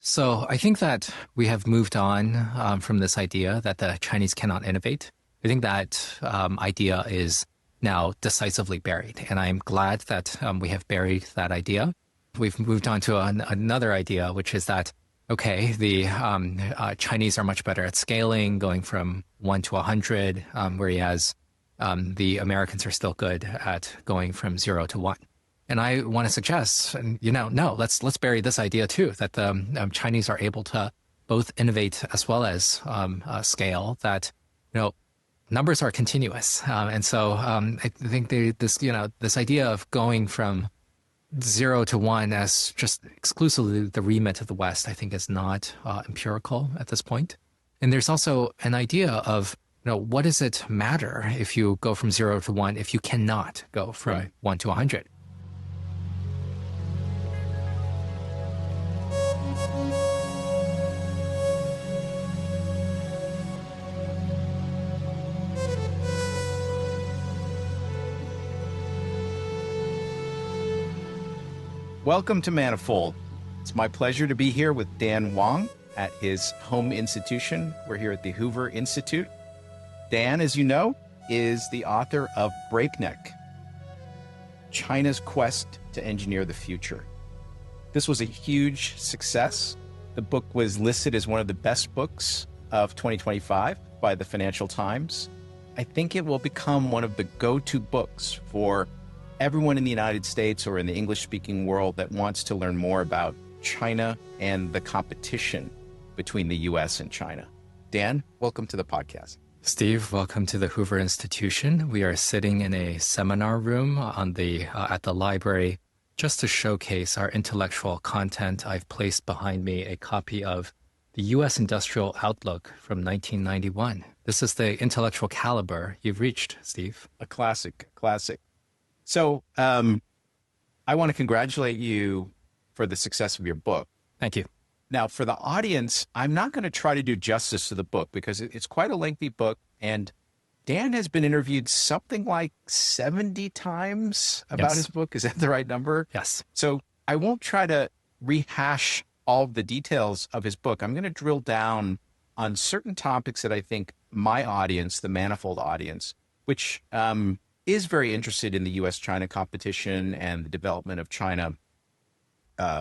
So I think that we have moved on from this idea that the Chinese cannot innovate. I think that idea is now decisively buried, and I'm glad that we have buried that idea. We've moved on to another idea, which is that, okay, the Chinese are much better at scaling, going from 1 to 100, whereas the Americans are still good at going from 0 to 1. And I want to suggest, no, let's bury this idea too, that the Chinese are able to both innovate as well as scale, that, numbers are continuous. And so I think this idea of going from 0 to 1 as just exclusively the remit of the West, I think is not empirical at this point. And there's also an idea of, what does it matter if you go from 0 to 1 if you cannot go from 1 to 100? Welcome to Manifold. It's my pleasure to be here with Dan Wang at his home institution. We're here at the Hoover Institute. Dan, as you know, is the author of Breakneck, China's Quest to Engineer the Future. This was a huge success. The book was listed as one of the best books of 2025 by the Financial Times. I think it will become one of the go-to books for everyone in the United States or in the English-speaking world that wants to learn more about China and the competition between the U.S. and China. Dan, welcome to the podcast. Steve, welcome to the Hoover Institution. We are sitting in a seminar room at the library just to showcase our intellectual content. I've placed behind me a copy of the U.S. Industrial Outlook from 1991. This is the intellectual caliber you've reached, Steve. A classic. So I want to congratulate you for the success of your book. Thank you. Now, for the audience, I'm not going to try to do justice to the book because it's quite a lengthy book. And Dan has been interviewed something like 70 times about his book. Is that the right number? Yes. So I won't try to rehash all of the details of his book. I'm going to drill down on certain topics that I think my audience, the Manifold audience, which is very interested in the U.S.-China competition and the development of China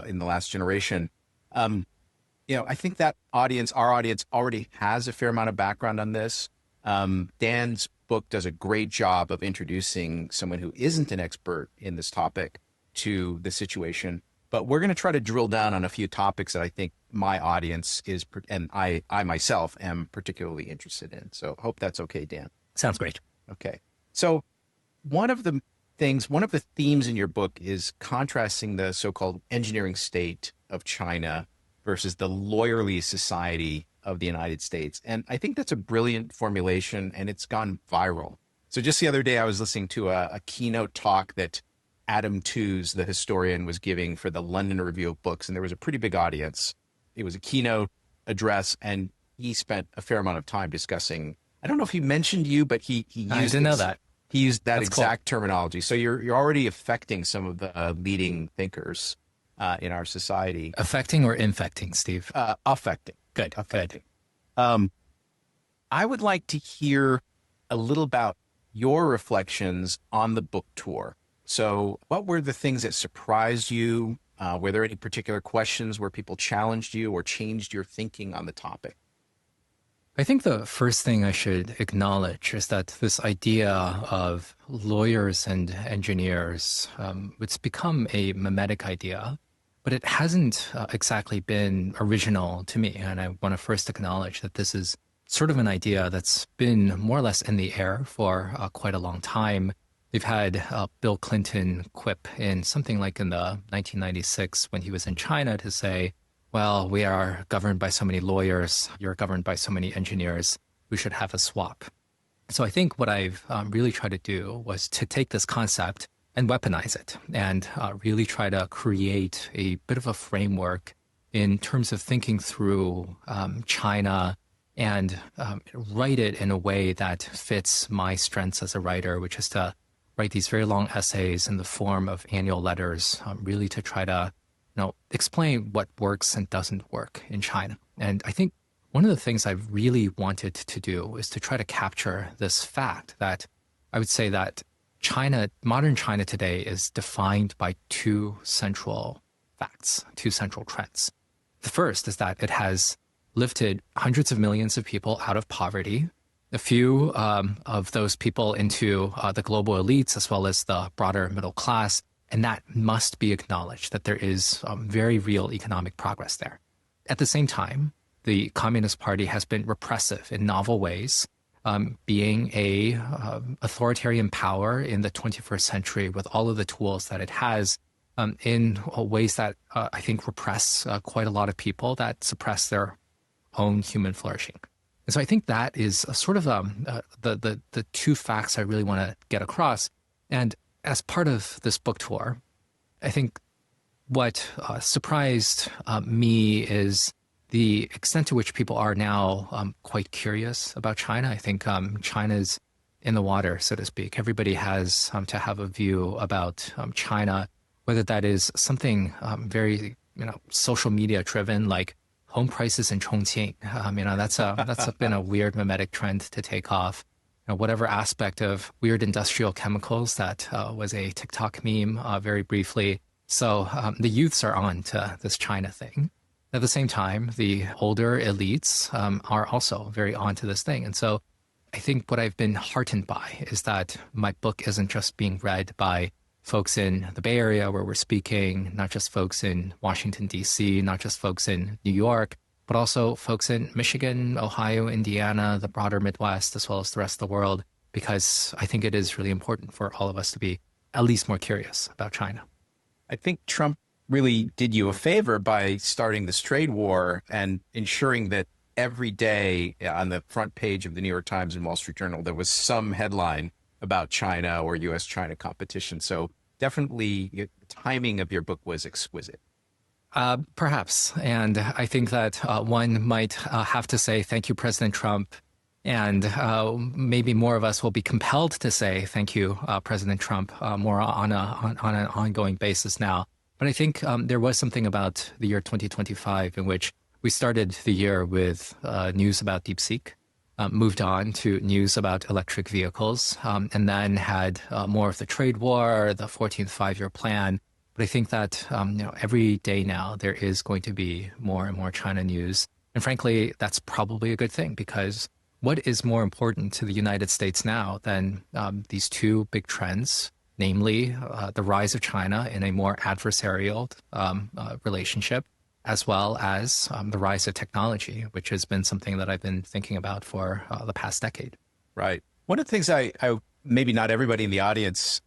in the last generation. I think that our audience already has a fair amount of background on this. Dan's book does a great job of introducing someone who isn't an expert in this topic to the situation. But we're going to try to drill down on a few topics that I think my audience is, and I myself am particularly interested in. So hope that's okay, Dan. Sounds great. Okay. So one of the themes in your book is contrasting the so-called engineering state of China versus the lawyerly society of the United States. And I think that's a brilliant formulation, and it's gone viral. So just the other day, I was listening to a keynote talk that Adam Tooze, the historian, was giving for the London Review of Books, and there was a pretty big audience. It was a keynote address, and he spent a fair amount of time discussing, I don't know if he mentioned you, but he used I didn't know that. He used that That's exact terminology. So you're already affecting some of the leading thinkers in our society. Affecting or infecting, Steve? Affecting. Good. Affecting. I would like to hear a little about your reflections on the book tour. So what were the things that surprised you? Were there any particular questions where people challenged you or changed your thinking on the topic? I think the first thing I should acknowledge is that this idea of lawyers and engineers, it's become a mimetic idea, but it hasn't exactly been original to me. And I want to first acknowledge that this is sort of an idea that's been more or less in the air for quite a long time. We've had Bill Clinton quip in something like in the 1996 when he was in China to say, well, we are governed by so many lawyers, you're governed by so many engineers, we should have a swap. So I think what I've really tried to do was to take this concept and weaponize it and really try to create a bit of a framework in terms of thinking through China and write it in a way that fits my strengths as a writer, which is to write these very long essays in the form of annual letters, really to try to explain what works and doesn't work in China. And I think one of the things I really wanted to do is to try to capture this fact that I would say that modern China today is defined by two central facts, two central trends. The first is that it has lifted hundreds of millions of people out of poverty, a few of those people into the global elites as well as the broader middle class. And that must be acknowledged, that there is very real economic progress there. At the same time, the Communist Party has been repressive in novel ways, being a authoritarian power in the 21st century with all of the tools that it has in ways that I think repress quite a lot of people, that suppress their own human flourishing. And so I think that is sort of the two facts I really want to get across. And as part of this book tour, I think what surprised me is the extent to which people are now quite curious about China. I think China's in the water, so to speak. Everybody has to have a view about China, whether that is something very social media driven, like home prices in Chongqing. That's been a weird mimetic trend to take off. Whatever aspect of weird industrial chemicals that was a TikTok meme very briefly. So the youths are on to this China thing. At the same time, the older elites are also very on to this thing. And so I think what I've been heartened by is that my book isn't just being read by folks in the Bay Area where we're speaking, not just folks in Washington, D.C., not just folks in New York, but also folks in Michigan, Ohio, Indiana, the broader Midwest, as well as the rest of the world, because I think it is really important for all of us to be at least more curious about China. I think Trump really did you a favor by starting this trade war and ensuring that every day on the front page of the New York Times and Wall Street Journal, there was some headline about China or U.S.-China competition. So definitely the timing of your book was exquisite. Perhaps. And I think that one might have to say thank you, President Trump. And maybe more of us will be compelled to say thank you, President Trump, more on an ongoing basis now. But I think there was something about the year 2025 in which we started the year with news about DeepSeek, moved on to news about electric vehicles, and then had more of the trade war, the 14th five-year plan. But I think that every day now there is going to be more and more China news. And frankly, that's probably a good thing, because what is more important to the United States now than these two big trends, namely the rise of China in a more adversarial relationship, as well as the rise of technology, which has been something that I've been thinking about for the past decade. Right. One of the things I maybe not everybody in the audience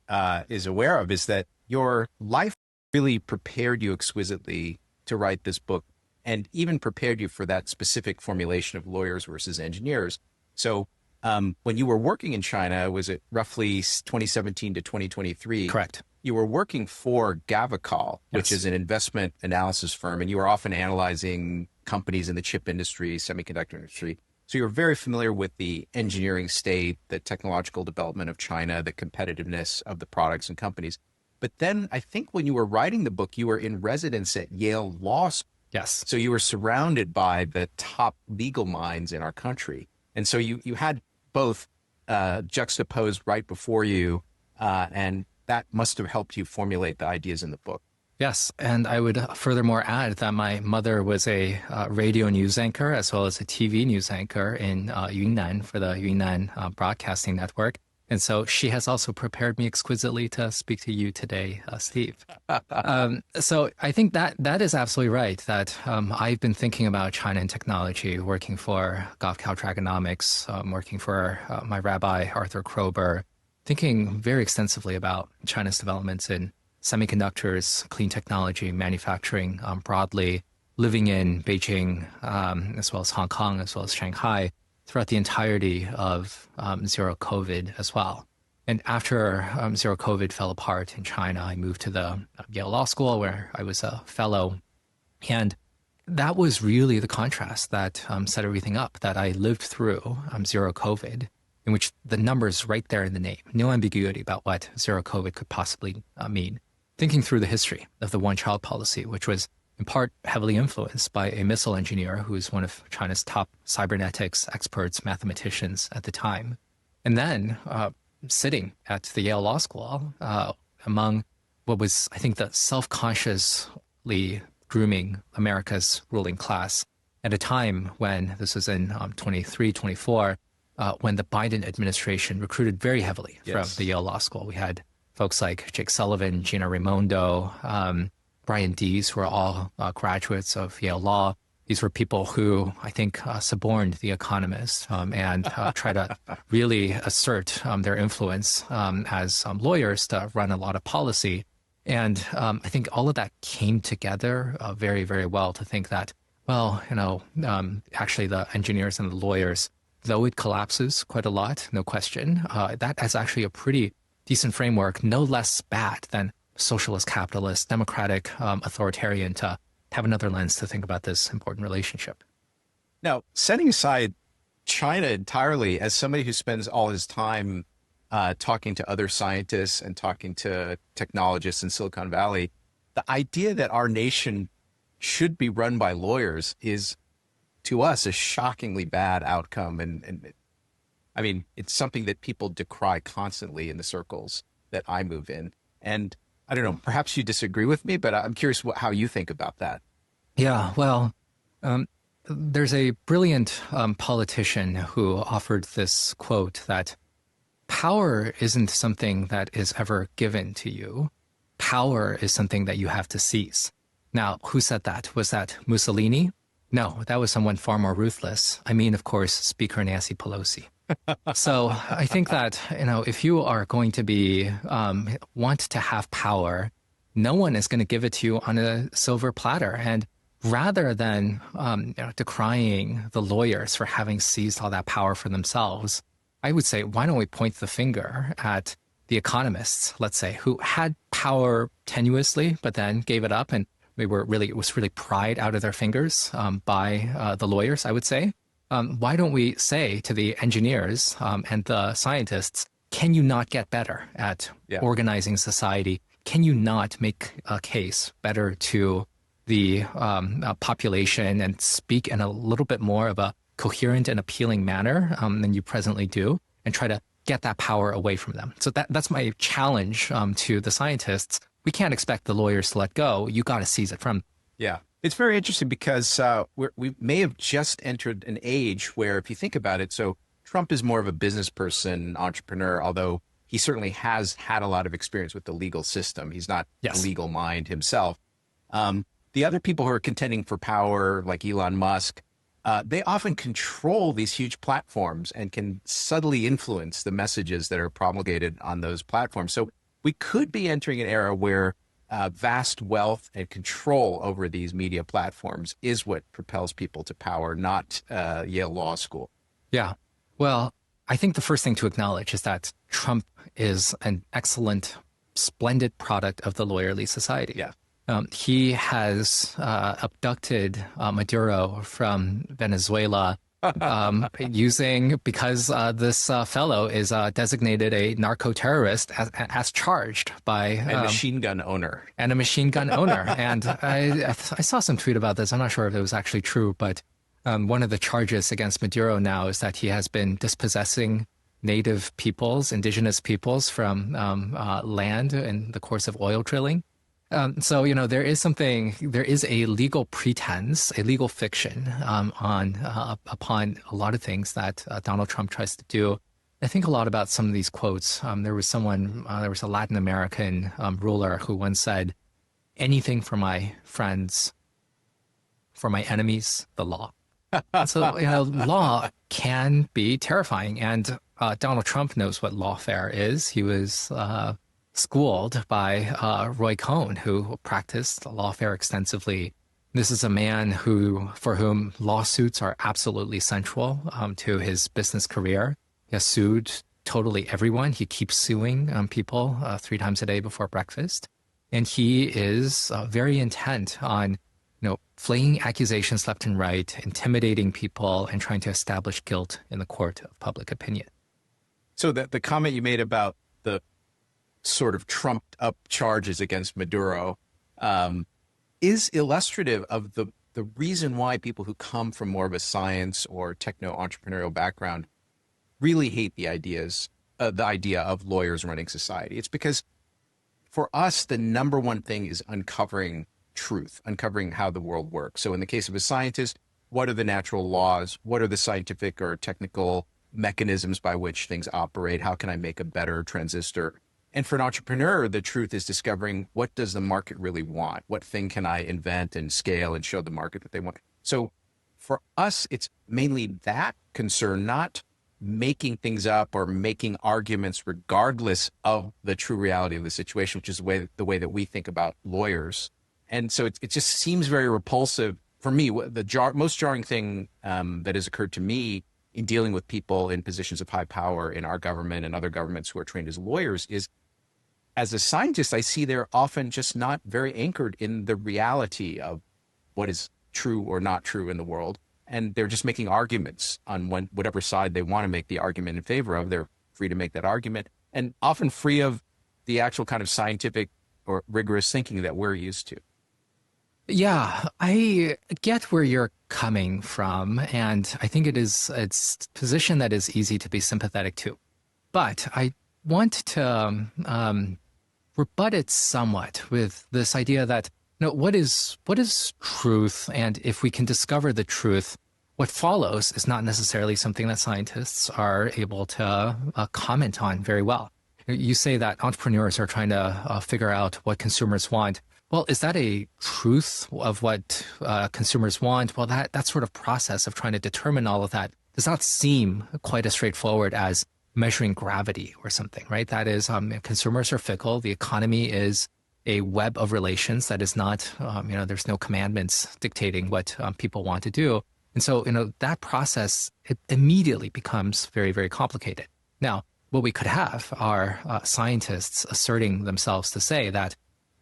is aware of is that your life really prepared you exquisitely to write this book, and even prepared you for that specific formulation of lawyers versus engineers. So when you were working in China, was it roughly 2017 to 2023? Correct. You were working for Gavekal, which Yes. is an investment analysis firm, and you were often analyzing companies in the chip industry, semiconductor industry. So you're very familiar with the engineering state, the technological development of China, the competitiveness of the products and companies. But then I think when you were writing the book, you were in residence at Yale Law School. Yes. So you were surrounded by the top legal minds in our country. And so you had both juxtaposed right before you, and that must have helped you formulate the ideas in the book. Yes. And I would furthermore add that my mother was a radio news anchor as well as a TV news anchor in Yunnan for the Yunnan Broadcasting Network. And so she has also prepared me exquisitely to speak to you today, Steve. So I think that is absolutely right, that I've been thinking about China and technology, working for Gavekal Dragonomics, working for my rabbi, Arthur Krober, thinking very extensively about China's developments in semiconductors, clean technology, manufacturing broadly, living in Beijing, as well as Hong Kong, as well as Shanghai, throughout the entirety of zero COVID as well. And after zero COVID fell apart in China, I moved to the Yale Law School where I was a fellow. And that was really the contrast that set everything up, that I lived through zero COVID, in which the numbers right there in the name, no ambiguity about what zero COVID could possibly mean. thinking through the history of the one-child policy, which was in part heavily influenced by a missile engineer who was one of China's top cybernetics experts, mathematicians at the time. And then sitting at the Yale Law School among what was, I think, the self-consciously grooming America's ruling class at a time when, this was in 23, 24, when the Biden administration recruited very heavily from the Yale Law School. We had folks like Jake Sullivan, Gina Raimondo, Brian Dees, who are all graduates of Yale Law. These were people who, I think, suborned The Economist and try to really assert their influence as lawyers to run a lot of policy. And I think all of that came together very, very well to think that, well, actually the engineers and the lawyers, though it collapses quite a lot, no question, that is actually a pretty decent framework, no less bad than socialist, capitalist, democratic, authoritarian, to have another lens to think about this important relationship. Now, setting aside China entirely, as somebody who spends all his time talking to other scientists and talking to technologists in Silicon Valley, the idea that our nation should be run by lawyers is, to us, a shockingly bad outcome. And I mean, it's something that people decry constantly in the circles that I move in. And I don't know, perhaps you disagree with me, but I'm curious how you think about that. Yeah, well, there's a brilliant politician who offered this quote that power isn't something that is ever given to you. Power is something that you have to seize. Now, who said that? Was that Mussolini? No, that was someone far more ruthless. I mean, of course, Speaker Nancy Pelosi. So I think that, if you are going to be, want to have power, no one is going to give it to you on a silver platter. And rather than decrying the lawyers for having seized all that power for themselves, I would say, why don't we point the finger at the economists, let's say, who had power tenuously, but then gave it up, and it was really pried out of their fingers by the lawyers, I would say. Why don't we say to the engineers and the scientists, can you not get better at organizing society? Can you not make a case better to the population and speak in a little bit more of a coherent and appealing manner than you presently do, and try to get that power away from them? So that's my challenge to the scientists. We can't expect the lawyers to let go. You got to seize it from them. Yeah. It's very interesting because we may have just entered an age where, if you think about it, so Trump is more of a business person, entrepreneur, although he certainly has had a lot of experience with the legal system. He's not a legal mind himself. The other people who are contending for power, like Elon Musk, they often control these huge platforms and can subtly influence the messages that are promulgated on those platforms. So we could be entering an era where vast wealth and control over these media platforms is what propels people to power, not Yale Law School. Yeah. Well, I think the first thing to acknowledge is that Trump is an excellent, splendid product of the lawyerly society. Yeah. He has abducted Maduro from Venezuela because this fellow is designated a narco-terrorist as charged by a machine gun owner. And I saw some tweet about this. I'm not sure if it was actually true, but one of the charges against Maduro now is that he has been dispossessing native peoples, indigenous peoples from land in the course of oil drilling. So, there is a legal pretense, a legal fiction upon a lot of things that Donald Trump tries to do. I think a lot about some of these quotes. There was a Latin American ruler who once said, anything for my friends, for my enemies, the law. So, law can be terrifying. And Donald Trump knows what lawfare is. He was schooled by Roy Cohn, who practiced lawfare extensively. This is a man for whom lawsuits are absolutely central to his business career. He has sued totally everyone. He keeps suing people 3 times a day before breakfast. And he is very intent on flaying accusations left and right, intimidating people, and trying to establish guilt in the court of public opinion. So the comment you made about the sort of trumped up charges against Maduro is illustrative of the reason why people who come from more of a science or techno-entrepreneurial background really hate the idea of lawyers running society. It's because for us, the number one thing is uncovering truth, uncovering how the world works. So in the case of a scientist, what are the natural laws? What are the scientific or technical mechanisms by which things operate? How can I make a better transistor? And for an entrepreneur, the truth is discovering, what does the market really want? What thing can I invent and scale and show the market that they want? So for us, it's mainly that concern, not making things up or making arguments regardless of the true reality of the situation, which is the way that we think about lawyers. And so it just seems very repulsive for me. The most jarring thing that has occurred to me in dealing with people in positions of high power in our government and other governments who are trained as lawyers is, as a scientist, I see they're often just not very anchored in the reality of what is true or not true in the world. And they're just making arguments on whatever side they want to make the argument in favor of. They're free to make that argument, and often free of the actual kind of scientific or rigorous thinking that we're used to. Yeah, I get where you're coming from, and I think it's a position that is easy to be sympathetic to. But I want to rebut it somewhat with this idea that, what is truth? And if we can discover the truth, what follows is not necessarily something that scientists are able to comment on very well. You say that entrepreneurs are trying to figure out what consumers want. Well, is that a truth of what consumers want? Well, that sort of process of trying to determine all of that does not seem quite as straightforward as measuring gravity or something, right? That is, consumers are fickle. The economy is a web of relations that is not, there's no commandments dictating what people want to do. And so, that process, it immediately becomes very, very complicated. Now, what we could have are scientists asserting themselves to say that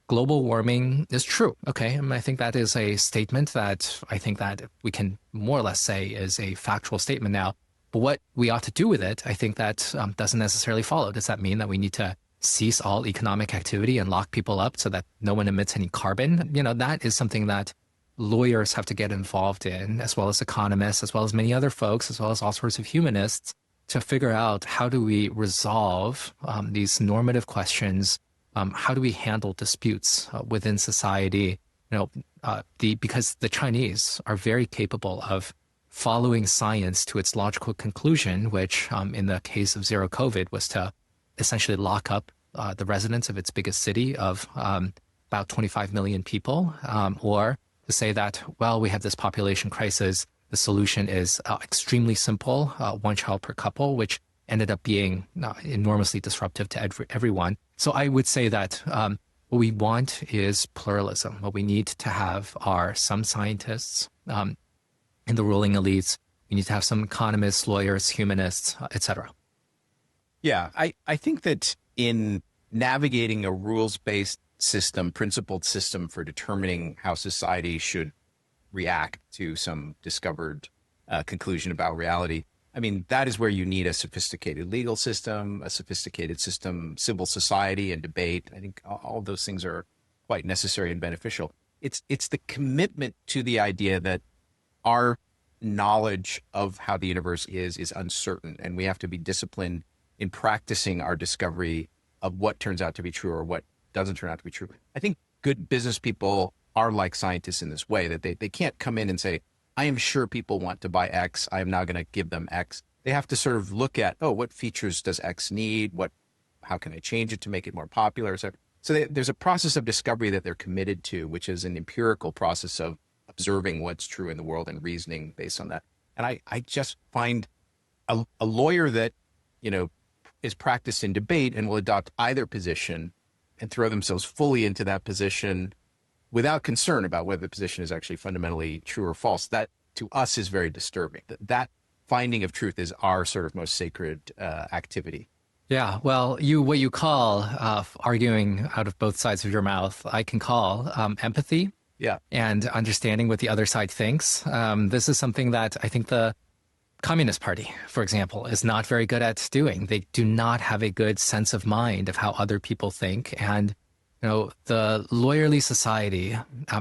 global warming is true. Okay, I think that is a statement that I think that we can more or less say is a factual statement now. But what we ought to do with it, I think that doesn't necessarily follow. Does that mean that we need to cease all economic activity and lock people up so that no one emits any carbon? That is something that lawyers have to get involved in, as well as economists, as well as many other folks, as well as all sorts of humanists, to figure out how do we resolve these normative questions. How do we handle disputes within society? Because the Chinese are very capable of following science to its logical conclusion, which in the case of zero COVID was to essentially lock up the residents of its biggest city of about 25 million people, or to say that, well, we have this population crisis. The solution is extremely simple, one child per couple, which ended up being enormously disruptive to everyone. So I would say that what we want is pluralism. What we need to have are some scientists in the ruling elites. We need to have some economists, lawyers, humanists, etc. Yeah, I think that in navigating a rules-based system, principled system for determining how society should react to some discovered conclusion about reality, I mean, that is where you need a sophisticated legal system, a sophisticated system, civil society and debate. I think all of those things are quite necessary and beneficial. It's the commitment to the idea that our knowledge of how the universe is uncertain, and we have to be disciplined in practicing our discovery of what turns out to be true or what doesn't turn out to be true. I think good business people are like scientists in this way, that they can't come in and say, I am sure people want to buy X. I am now going to give them X. They have to sort of look at, what features does X need? How can I change it to make it more popular? So there's a process of discovery that they're committed to, which is an empirical process of observing what's true in the world and reasoning based on that. And I just find a lawyer that, is practiced in debate and will adopt either position and throw themselves fully into that position without concern about whether the position is actually fundamentally true or false. That, to us, is very disturbing. That finding of truth is our sort of most sacred activity. Yeah, well, what you call arguing out of both sides of your mouth, I can call empathy. Yeah. And understanding what the other side thinks. This is something that I think the Communist Party, for example, is not very good at doing. They do not have a good sense of mind of how other people think. And, the lawyerly society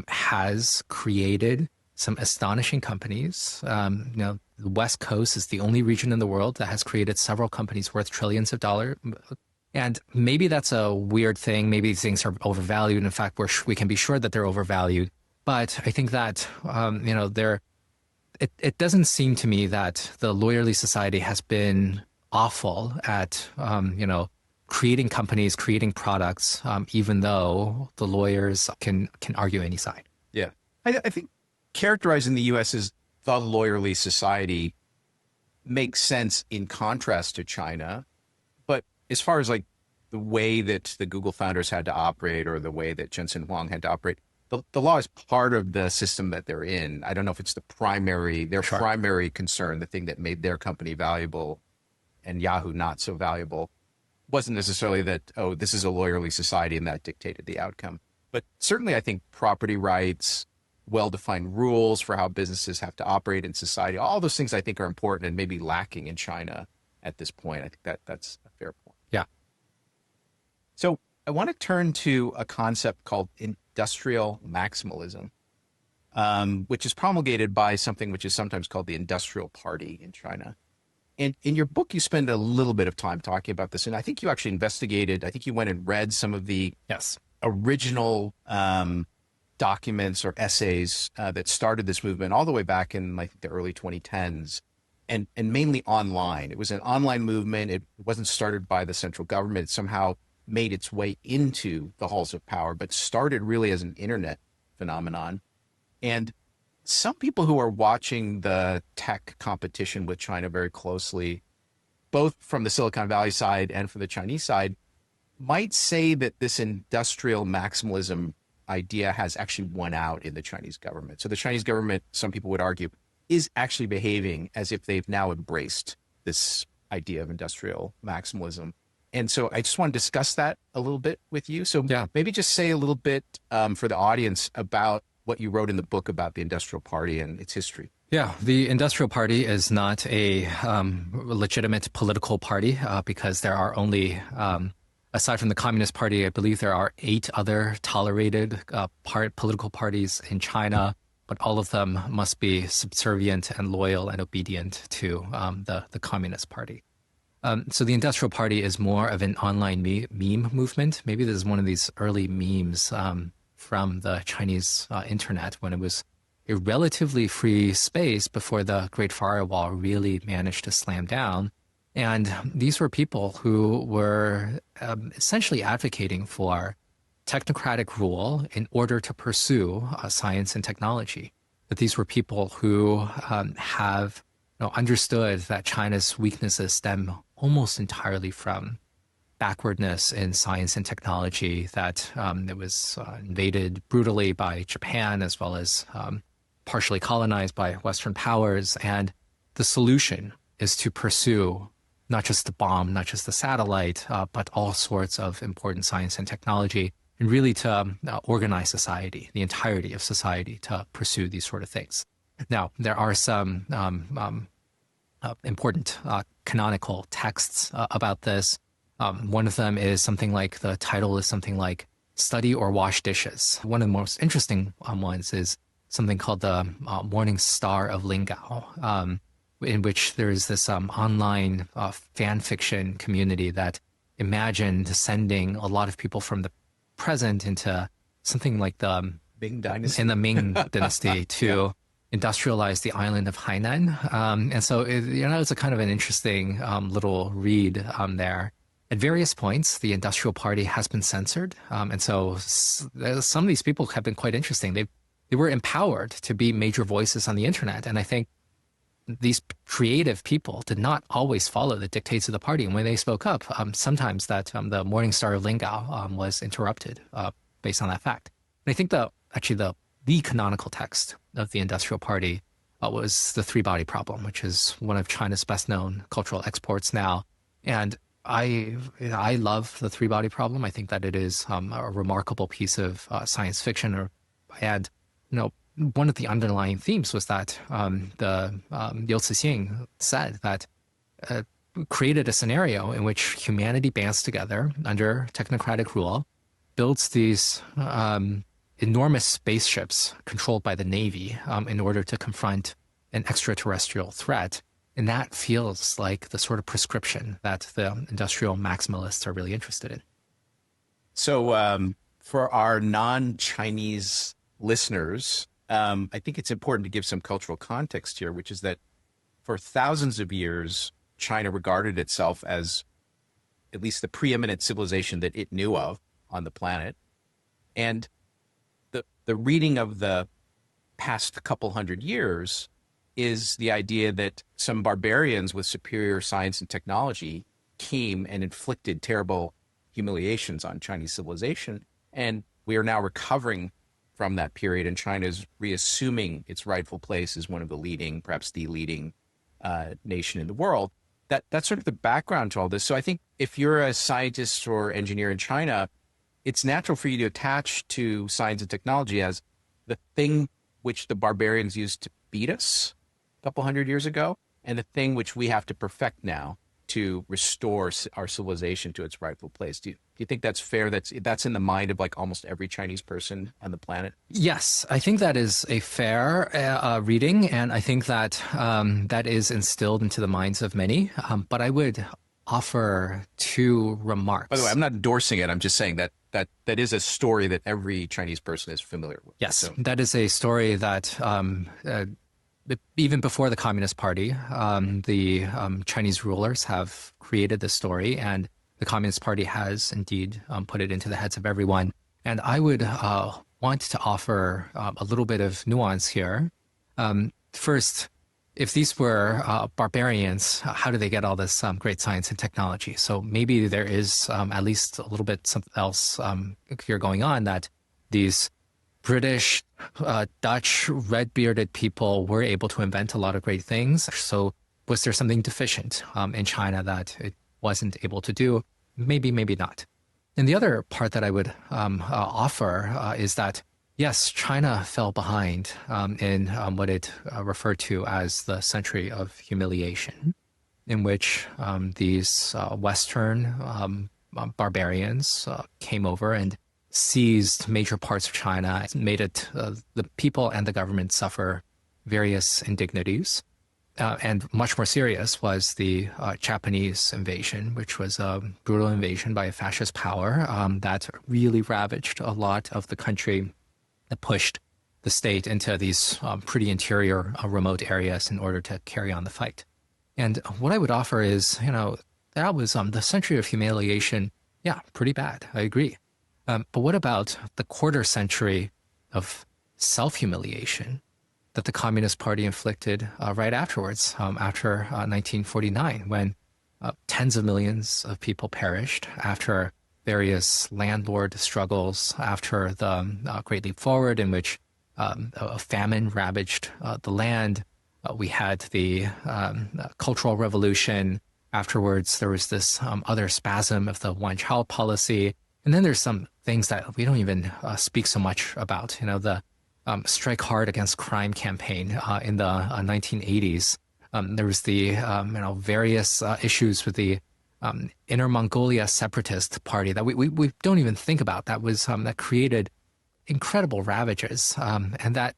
has created some astonishing companies. The West Coast is the only region in the world that has created several companies worth trillions of dollars. And maybe that's a weird thing. Maybe these things are overvalued. In fact, we can be sure that they're overvalued. But I think that, it doesn't seem to me that the lawyerly society has been awful at, creating companies, creating products, even though the lawyers can argue any side. Yeah. I think characterizing the U.S. as the lawyerly society makes sense in contrast to China. But as far as like the way that the Google founders had to operate or the way that Jensen Huang had to operate, the law is part of the system that they're in. I don't know if it's their primary concern, the thing that made their company valuable and Yahoo not so valuable. Wasn't necessarily that, this is a lawyerly society and that dictated the outcome. But certainly I think property rights, well-defined rules for how businesses have to operate in society, all those things I think are important and maybe lacking in China at this point. I think that's a fair point. Yeah. So I want to turn to a concept called industrial maximalism, which is promulgated by something which is sometimes called the Industrial Party in China. And in your book, you spend a little bit of time talking about this. And I think you actually investigated, I think you went and read some of the original documents or essays that started this movement all the way back in like the early 2010s and mainly online. It was an online movement. It wasn't started by the central government. It somehow made its way into the halls of power, but started really as an internet phenomenon. And some people who are watching the tech competition with China very closely, both from the Silicon Valley side and from the Chinese side, might say that this industrial maximalism idea has actually won out in the Chinese government. So the Chinese government, some people would argue, is actually behaving as if they've now embraced this idea of industrial maximalism. And so I just want to discuss that a little bit with you. So maybe just say a little bit for the audience about what you wrote in the book about the Industrial Party and its history. Yeah, the Industrial Party is not a legitimate political party because there are only, aside from the Communist Party, I believe there are 8 other tolerated political parties in China, but all of them must be subservient and loyal and obedient to the Communist Party. So the Industrial Party is more of an online meme movement. Maybe this is one of these early memes from the Chinese internet when it was a relatively free space before the Great Firewall really managed to slam down. And these were people who were essentially advocating for technocratic rule in order to pursue science and technology. But these were people who have understood that China's weaknesses stem almost entirely from backwardness in science and technology, that it was invaded brutally by Japan as well as partially colonized by Western powers. And the solution is to pursue not just the bomb, not just the satellite, but all sorts of important science and technology, and really to organize society, the entirety of society, to pursue these sort of things. Now, there are some important canonical texts about this. One of them is something like, the title is something like Study or Wash Dishes. One of the most interesting ones is something called the Morning Star of Lingao, in which there is this online fan fiction community that imagined sending a lot of people from the present into something like the Ming Dynasty. In the Ming Dynasty to industrialize the island of Hainan. And so, it's a kind of an interesting little read there. At various points, the Industrial Party has been censored. And so some of these people have been quite interesting. They were empowered to be major voices on the internet. And I think these creative people did not always follow the dictates of the party. And when they spoke up, sometimes that the Morning Star of Lingao was interrupted based on that fact. And I think the canonical text of the Industrial Party was the three-body problem, which is one of China's best-known cultural exports now. And I love the three-body problem. I think that it is a remarkable piece of science fiction. And one of the underlying themes was that the Liu Cixin said that created a scenario in which humanity bands together under technocratic rule, builds these enormous spaceships controlled by the Navy in order to confront an extraterrestrial threat. And that feels like the sort of prescription that the industrial maximalists are really interested in. So for our non-Chinese listeners, I think it's important to give some cultural context here, which is that for thousands of years, China regarded itself as at least the preeminent civilization that it knew of on the planet. And the reading of the past couple hundred years is the idea that some barbarians with superior science and technology came and inflicted terrible humiliations on Chinese civilization. And we are now recovering from that period, and China is reassuming its rightful place as one of the leading, perhaps the leading nation in the world. That's sort of the background to all this. So I think if you're a scientist or engineer in China, it's natural for you to attach to science and technology as the thing which the barbarians used to beat us a couple hundred years ago, and the thing which we have to perfect now to restore our civilization to its rightful place. Do you think that's fair? That's in the mind of like almost every Chinese person on the planet? Yes, I think that is a fair reading, and I think that that is instilled into the minds of many. But I would offer two remarks. By the way, I'm not endorsing it. I'm just saying that is a story that every Chinese person is familiar with. Yes, so. That is a story that even before the Communist Party, the Chinese rulers have created this story, and the Communist Party has indeed put it into the heads of everyone. And I would want to offer a little bit of nuance here. First, if these were barbarians, how do they get all this great science and technology? So maybe there is at least a little bit something else here going on, that these British, Dutch, red-bearded people were able to invent a lot of great things. So was there something deficient in China that it wasn't able to do? Maybe, maybe not. And the other part that I would offer is that, yes, China fell behind in what it referred to as the century of humiliation, in which these Western barbarians came over and seized major parts of China, made it the people and the government suffer various indignities. And much more serious was the Japanese invasion, which was a brutal invasion by a fascist power that really ravaged a lot of the country, that pushed the state into these pretty interior remote areas in order to carry on the fight. And what I would offer is, that was the century of humiliation. Yeah, pretty bad. I agree. But what about the quarter century of self-humiliation that the Communist Party inflicted right afterwards, after 1949, when tens of millions of people perished, after various landlord struggles, after the Great Leap Forward, in which a famine ravaged the land. We had the Cultural Revolution. Afterwards, there was this other spasm of the one-child policy. And then there's some things that we don't even speak so much about. The Strike Hard Against Crime campaign in the 1980s. There was the various issues with the Inner Mongolia Separatist Party that we don't even think about. That was that created incredible ravages, and that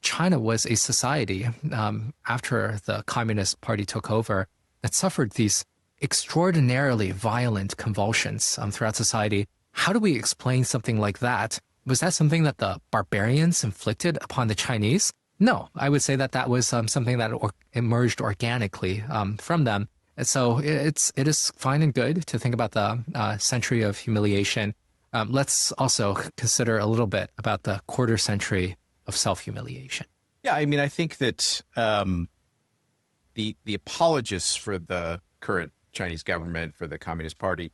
China was a society after the Communist Party took over that suffered these extraordinarily violent convulsions throughout society. How do we explain something like that? Was that something that the barbarians inflicted upon the Chinese? No, I would say that that was something that emerged organically from them. And so it is fine and good to think about the century of humiliation. Let's also consider a little bit about the quarter century of self-humiliation. Yeah, I mean, I think that the apologists for the current Chinese government, for the Communist Party,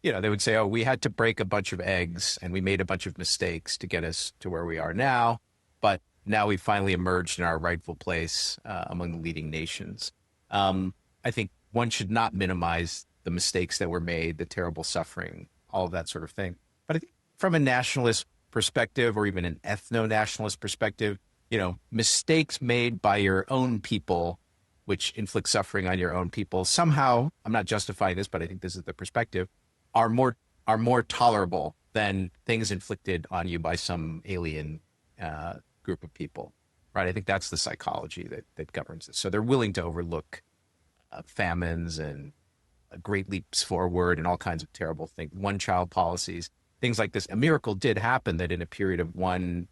they would say, oh, we had to break a bunch of eggs and we made a bunch of mistakes to get us to where we are now. But now we finally emerged in our rightful place among the leading nations. I think one should not minimize the mistakes that were made, the terrible suffering, all of that sort of thing. But I think from a nationalist perspective or even an ethno-nationalist perspective, mistakes made by your own people, which inflict suffering on your own people, somehow, I'm not justifying this, but I think this is the perspective, are more tolerable than things inflicted on you by some alien group of people, right? I think that's the psychology that governs this. So they're willing to overlook famines and great leaps forward and all kinds of terrible things, one-child policies, things like this. A miracle did happen that in a period of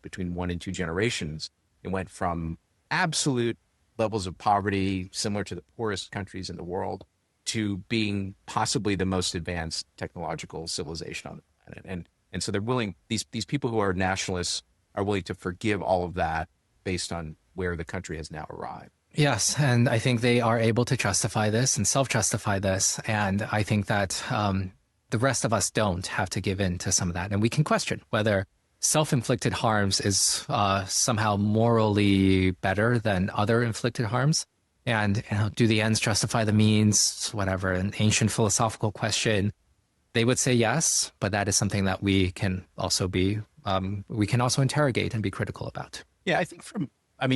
between 1 and 2 generations, it went from absolute levels of poverty, similar to the poorest countries in the world, to being possibly the most advanced technological civilization on the planet. And so they're willing, these people who are nationalists are willing to forgive all of that based on where the country has now arrived. Yes, and I think they are able to justify this and self-justify this. And I think that the rest of us don't have to give in to some of that. And we can question whether self-inflicted harms is somehow morally better than other inflicted harms. And do the ends justify the means, whatever, an ancient philosophical question. They would say yes, but that is something that we can also interrogate and be critical about. Yeah, I think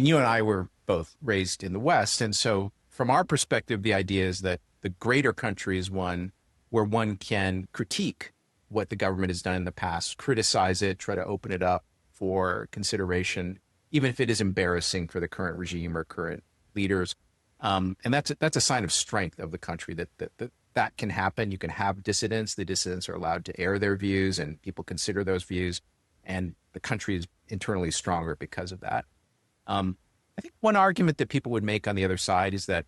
you and I were both raised in the West. And so from our perspective, the idea is that the greater country is one where one can critique what the government has done in the past, criticize it, try to open it up for consideration, even if it is embarrassing for the current regime or current leaders. And that's a sign of strength of the country that can happen. You can have dissidents. The dissidents are allowed to air their views and people consider those views. And the country is internally stronger because of that. I think one argument that people would make on the other side is that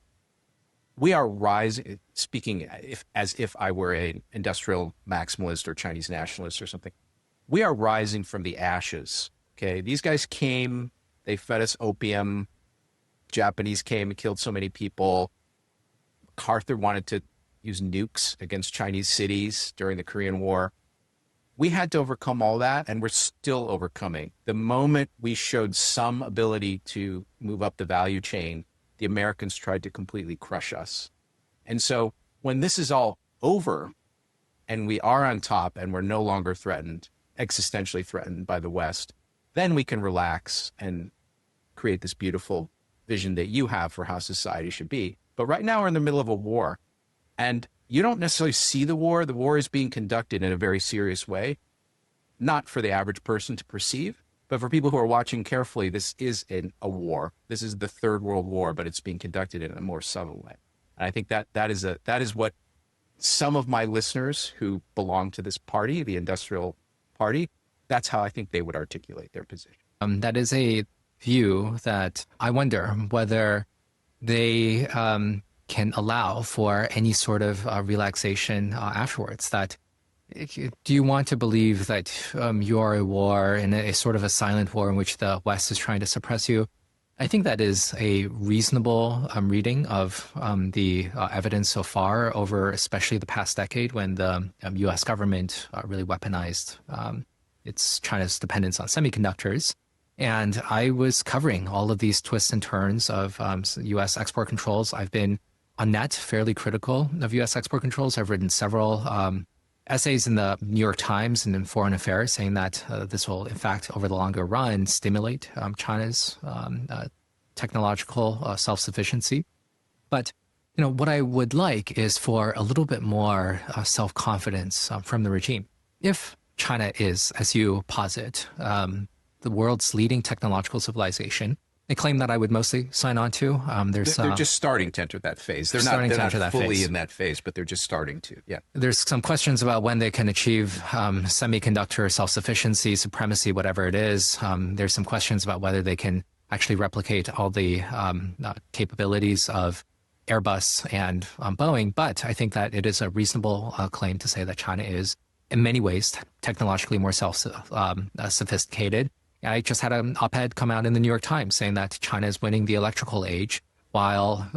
we are rising, speaking as if I were an industrial maximalist or Chinese nationalist or something, we are rising from the ashes. Okay, these guys came, they fed us opium. Japanese came and killed so many people. MacArthur wanted to use nukes against Chinese cities during the Korean War. We had to overcome all that, and we're still overcoming. The moment we showed some ability to move up the value chain, the Americans tried to completely crush us. And so when this is all over and we are on top and we're no longer threatened, existentially threatened by the West, then we can relax and create this beautiful vision that you have for how society should be. But right now we're in the middle of a war, and you don't necessarily see the war. The war is being conducted in a very serious way, not for the average person to perceive, but for people who are watching carefully, this is a war. This is the Third World War, but it's being conducted in a more subtle way. And I think that is what some of my listeners who belong to this party, the industrial party, that's how I think they would articulate their position. That is a view that I wonder whether they can allow for any sort of relaxation afterwards. That do you want to believe that you are a war in a sort of a silent war in which the West is trying to suppress you? I think that is a reasonable reading of the evidence so far over especially the past decade, when the U.S. government really weaponized China's dependence on semiconductors. And I was covering all of these twists and turns of U.S. export controls. I've been on net fairly critical of U.S. export controls. I've written several essays in the New York Times and in Foreign Affairs saying that this will, in fact, over the longer run, stimulate China's technological self-sufficiency. But what I would like is for a little bit more self-confidence from the regime. If China is, as you posit, the world's leading technological civilization, a claim that I would mostly sign on to. They're just starting to enter that phase. They're not fully in that phase, but they're just starting to. Yeah. There's some questions about when they can achieve semiconductor self-sufficiency, supremacy, whatever it is. There's some questions about whether they can actually replicate all the capabilities of Airbus and Boeing. But I think that it is a reasonable claim to say that China is, in many ways, technologically more sophisticated. I just had an op-ed come out in the New York Times saying that China is winning the electrical age while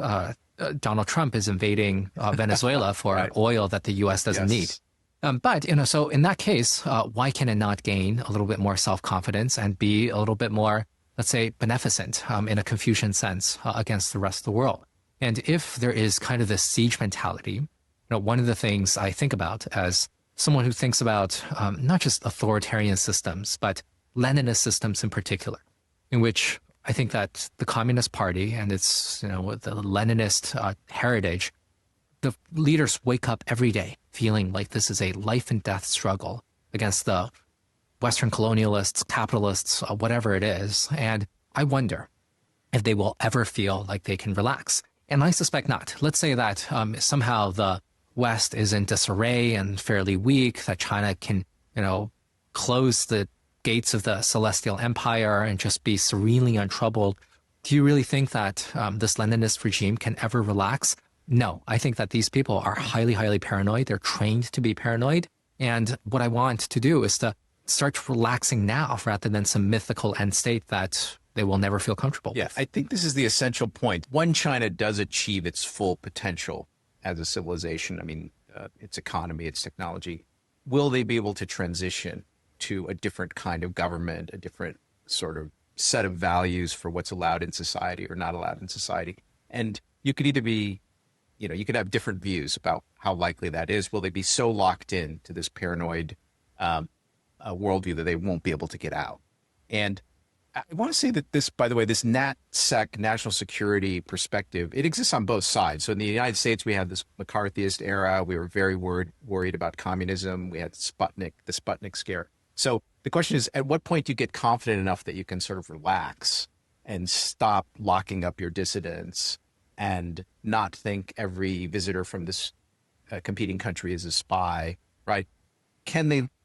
Donald Trump is invading Venezuela for right. oil that the U.S. doesn't need. But, so in that case, why can it not gain a little bit more self-confidence and be a little bit more, let's say, beneficent in a Confucian sense against the rest of the world? And if there is kind of this siege mentality, one of the things I think about as someone who thinks about not just authoritarian systems, but Leninist systems in particular, in which I think that the Communist Party and its, with the Leninist heritage, the leaders wake up every day feeling like this is a life and death struggle against the Western colonialists, capitalists, whatever it is. And I wonder if they will ever feel like they can relax. And I suspect not. Let's say that somehow the West is in disarray and fairly weak, that China can, close the gates of the Celestial Empire and just be serenely untroubled. Do you really think that this Leninist regime can ever relax? No, I think that these people are highly, highly paranoid. They're trained to be paranoid. And what I want to do is to start relaxing now rather than some mythical end state that they will never feel comfortable with. I think this is the essential point. When China does achieve its full potential as a civilization, I mean, its economy, its technology, will they be able to transition to a different kind of government, a different sort of set of values for what's allowed in society or not allowed in society? And you could either be, you could have different views about how likely that is. Will they be so locked in to this paranoid worldview that they won't be able to get out? And I want to say that this, by the way, this NatSec, national security perspective, it exists on both sides. So in the United States, we had this McCarthyist era. We were very worried about communism. We had the Sputnik scare. So the question is, at what point do you get confident enough that you can sort of relax and stop locking up your dissidents and not think every visitor from this competing country is a spy, right?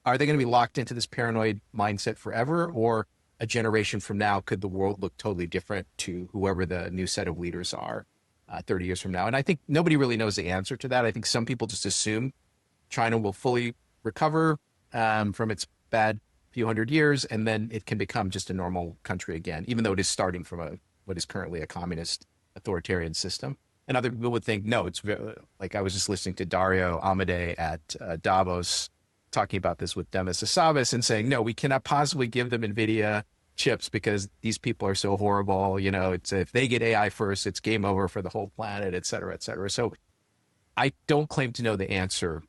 Are they going to be locked into this paranoid mindset forever? Or a generation from now, could the world look totally different to whoever the new set of leaders are 30 years from now? And I think nobody really knows the answer to that. I think some people just assume China will fully recover from its bad few hundred years, and then it can become just a normal country again, even though it is starting from what is currently a communist authoritarian system. And other people would think, no, it's like I was just listening to Dario Amodei at Davos talking about this with Demis Hassabis and saying, no, we cannot possibly give them NVIDIA chips because these people are so horrible. It's if they get AI first, it's game over for the whole planet, et cetera, et cetera. So I don't claim to know the answer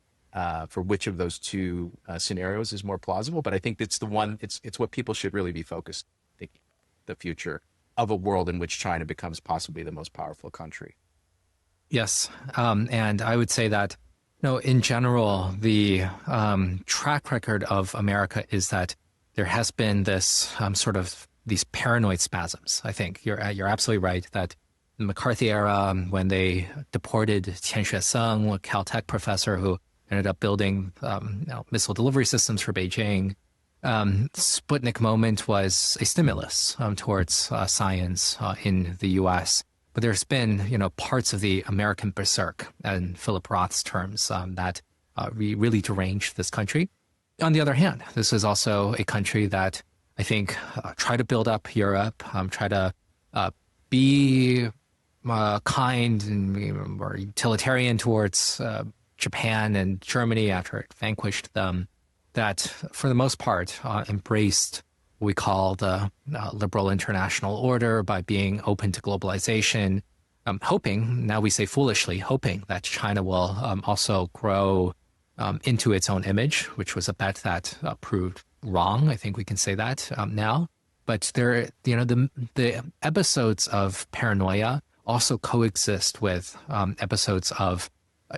for which of those two scenarios is more plausible, but I think it's the one, it's what people should really be focused on, thinking the future of a world in which China becomes possibly the most powerful country. Yes. And I would say that, in general, the track record of America is that there has been this sort of these paranoid spasms. I think you're absolutely right that the McCarthy era, when they deported Qian Xueseng, a Caltech professor who ended up building missile delivery systems for Beijing, Sputnik moment was a stimulus towards science in the U.S. But there's been, parts of the American berserk, in Philip Roth's terms, that really deranged this country. On the other hand, this is also a country that I think try to build up Europe, try to be kind and more utilitarian towards Japan and Germany after it vanquished them, that for the most part embraced what we call the liberal international order by being open to globalization, hoping, now we say foolishly, hoping that China will also grow into its own image, which was a bet that proved wrong. I think we can say that now. But there, the episodes of paranoia also coexist with episodes of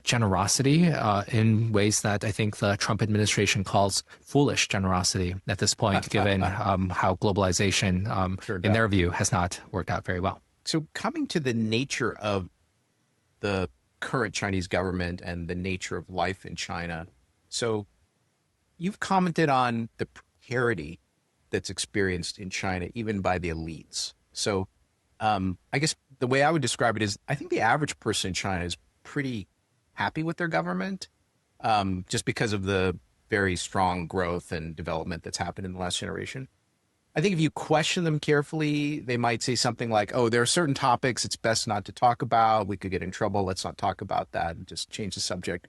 generosity in ways that I think the Trump administration calls foolish generosity at this point, given how globalization, in their view, has not worked out very well. So coming to the nature of the current Chinese government and the nature of life in China. So you've commented on the precarity that's experienced in China, even by the elites. So I guess the way I would describe it is I think the average person in China is pretty happy with their government, just because of the very strong growth and development that's happened in the last generation. I think if you question them carefully, they might say something like, oh, there are certain topics it's best not to talk about. We could get in trouble. Let's not talk about that and just change the subject.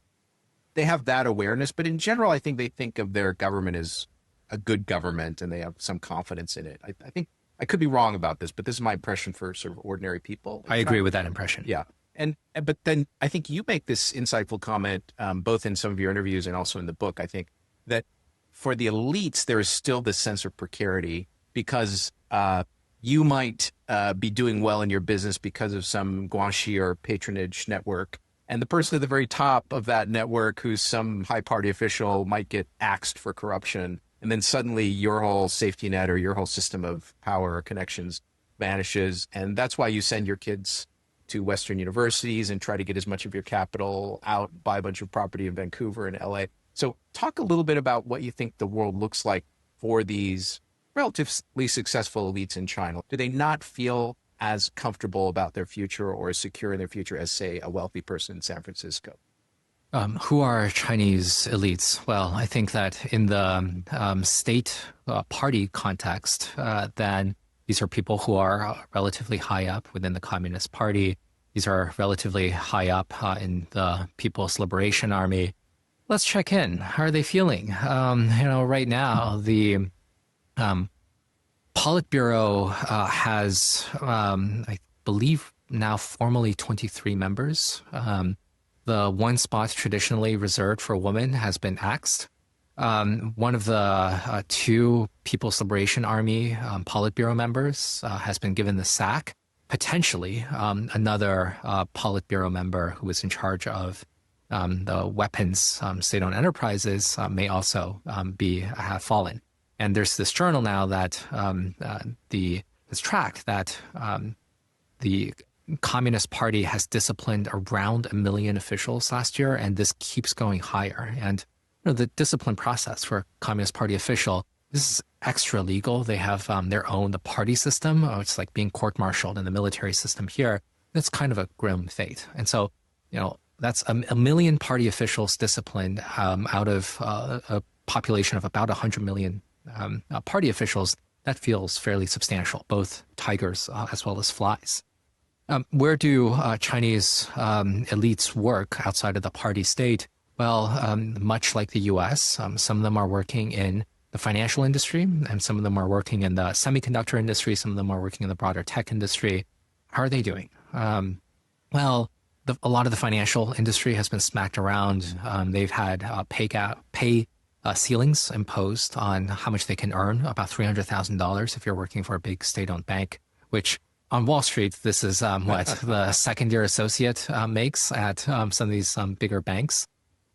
They have that awareness. But in general, I think they think of their government as a good government and they have some confidence in it. I think I could be wrong about this, but this is my impression for sort of ordinary people. I agree with that impression. Yeah. But then I think you make this insightful comment, both in some of your interviews and also in the book, I think, that for the elites, there is still this sense of precarity because you might be doing well in your business because of some guanxi or patronage network. And the person at the very top of that network, who's some high party official, might get axed for corruption. And then suddenly your whole safety net or your whole system of power or connections vanishes. And that's why you send your kids to Western universities and try to get as much of your capital out, buy a bunch of property in Vancouver and LA. So talk a little bit about what you think the world looks like for these relatively successful elites in China. Do they not feel as comfortable about their future or as secure in their future as, say, a wealthy person in San Francisco? Who are Chinese elites? Well, I think that in the state party context, then these are people who are relatively high up within the Communist Party. These are relatively high up in the People's Liberation Army. Let's check in. How are they feeling? Right now, the Politburo has, I believe, now formally 23 members. The one spot traditionally reserved for women has been axed. One of the two People's Liberation Army Politburo members has been given the sack. Potentially, another Politburo member who was in charge of the weapons state-owned enterprises may also have fallen. And there's this journal now that has tracked that the Communist Party has disciplined around 1 million officials last year, and this keeps going higher. And the discipline process for a Communist Party official, this is extra legal. They have the party system. It's like being court-martialed in the military system here. That's kind of a grim fate. And so, that's 1 million party officials disciplined out of a population of about 100 million party officials. That feels fairly substantial, both tigers as well as flies. Where do Chinese elites work outside of the party state? Well, much like the U.S., some of them are working in the financial industry, and some of them are working in the semiconductor industry. Some of them are working in the broader tech industry. How are they doing? Well, a lot of the financial industry has been smacked around. They've had pay ceilings imposed on how much they can earn, about $300,000 if you're working for a big state-owned bank, which on Wall Street, this is what the second-year associate makes at some of these bigger banks.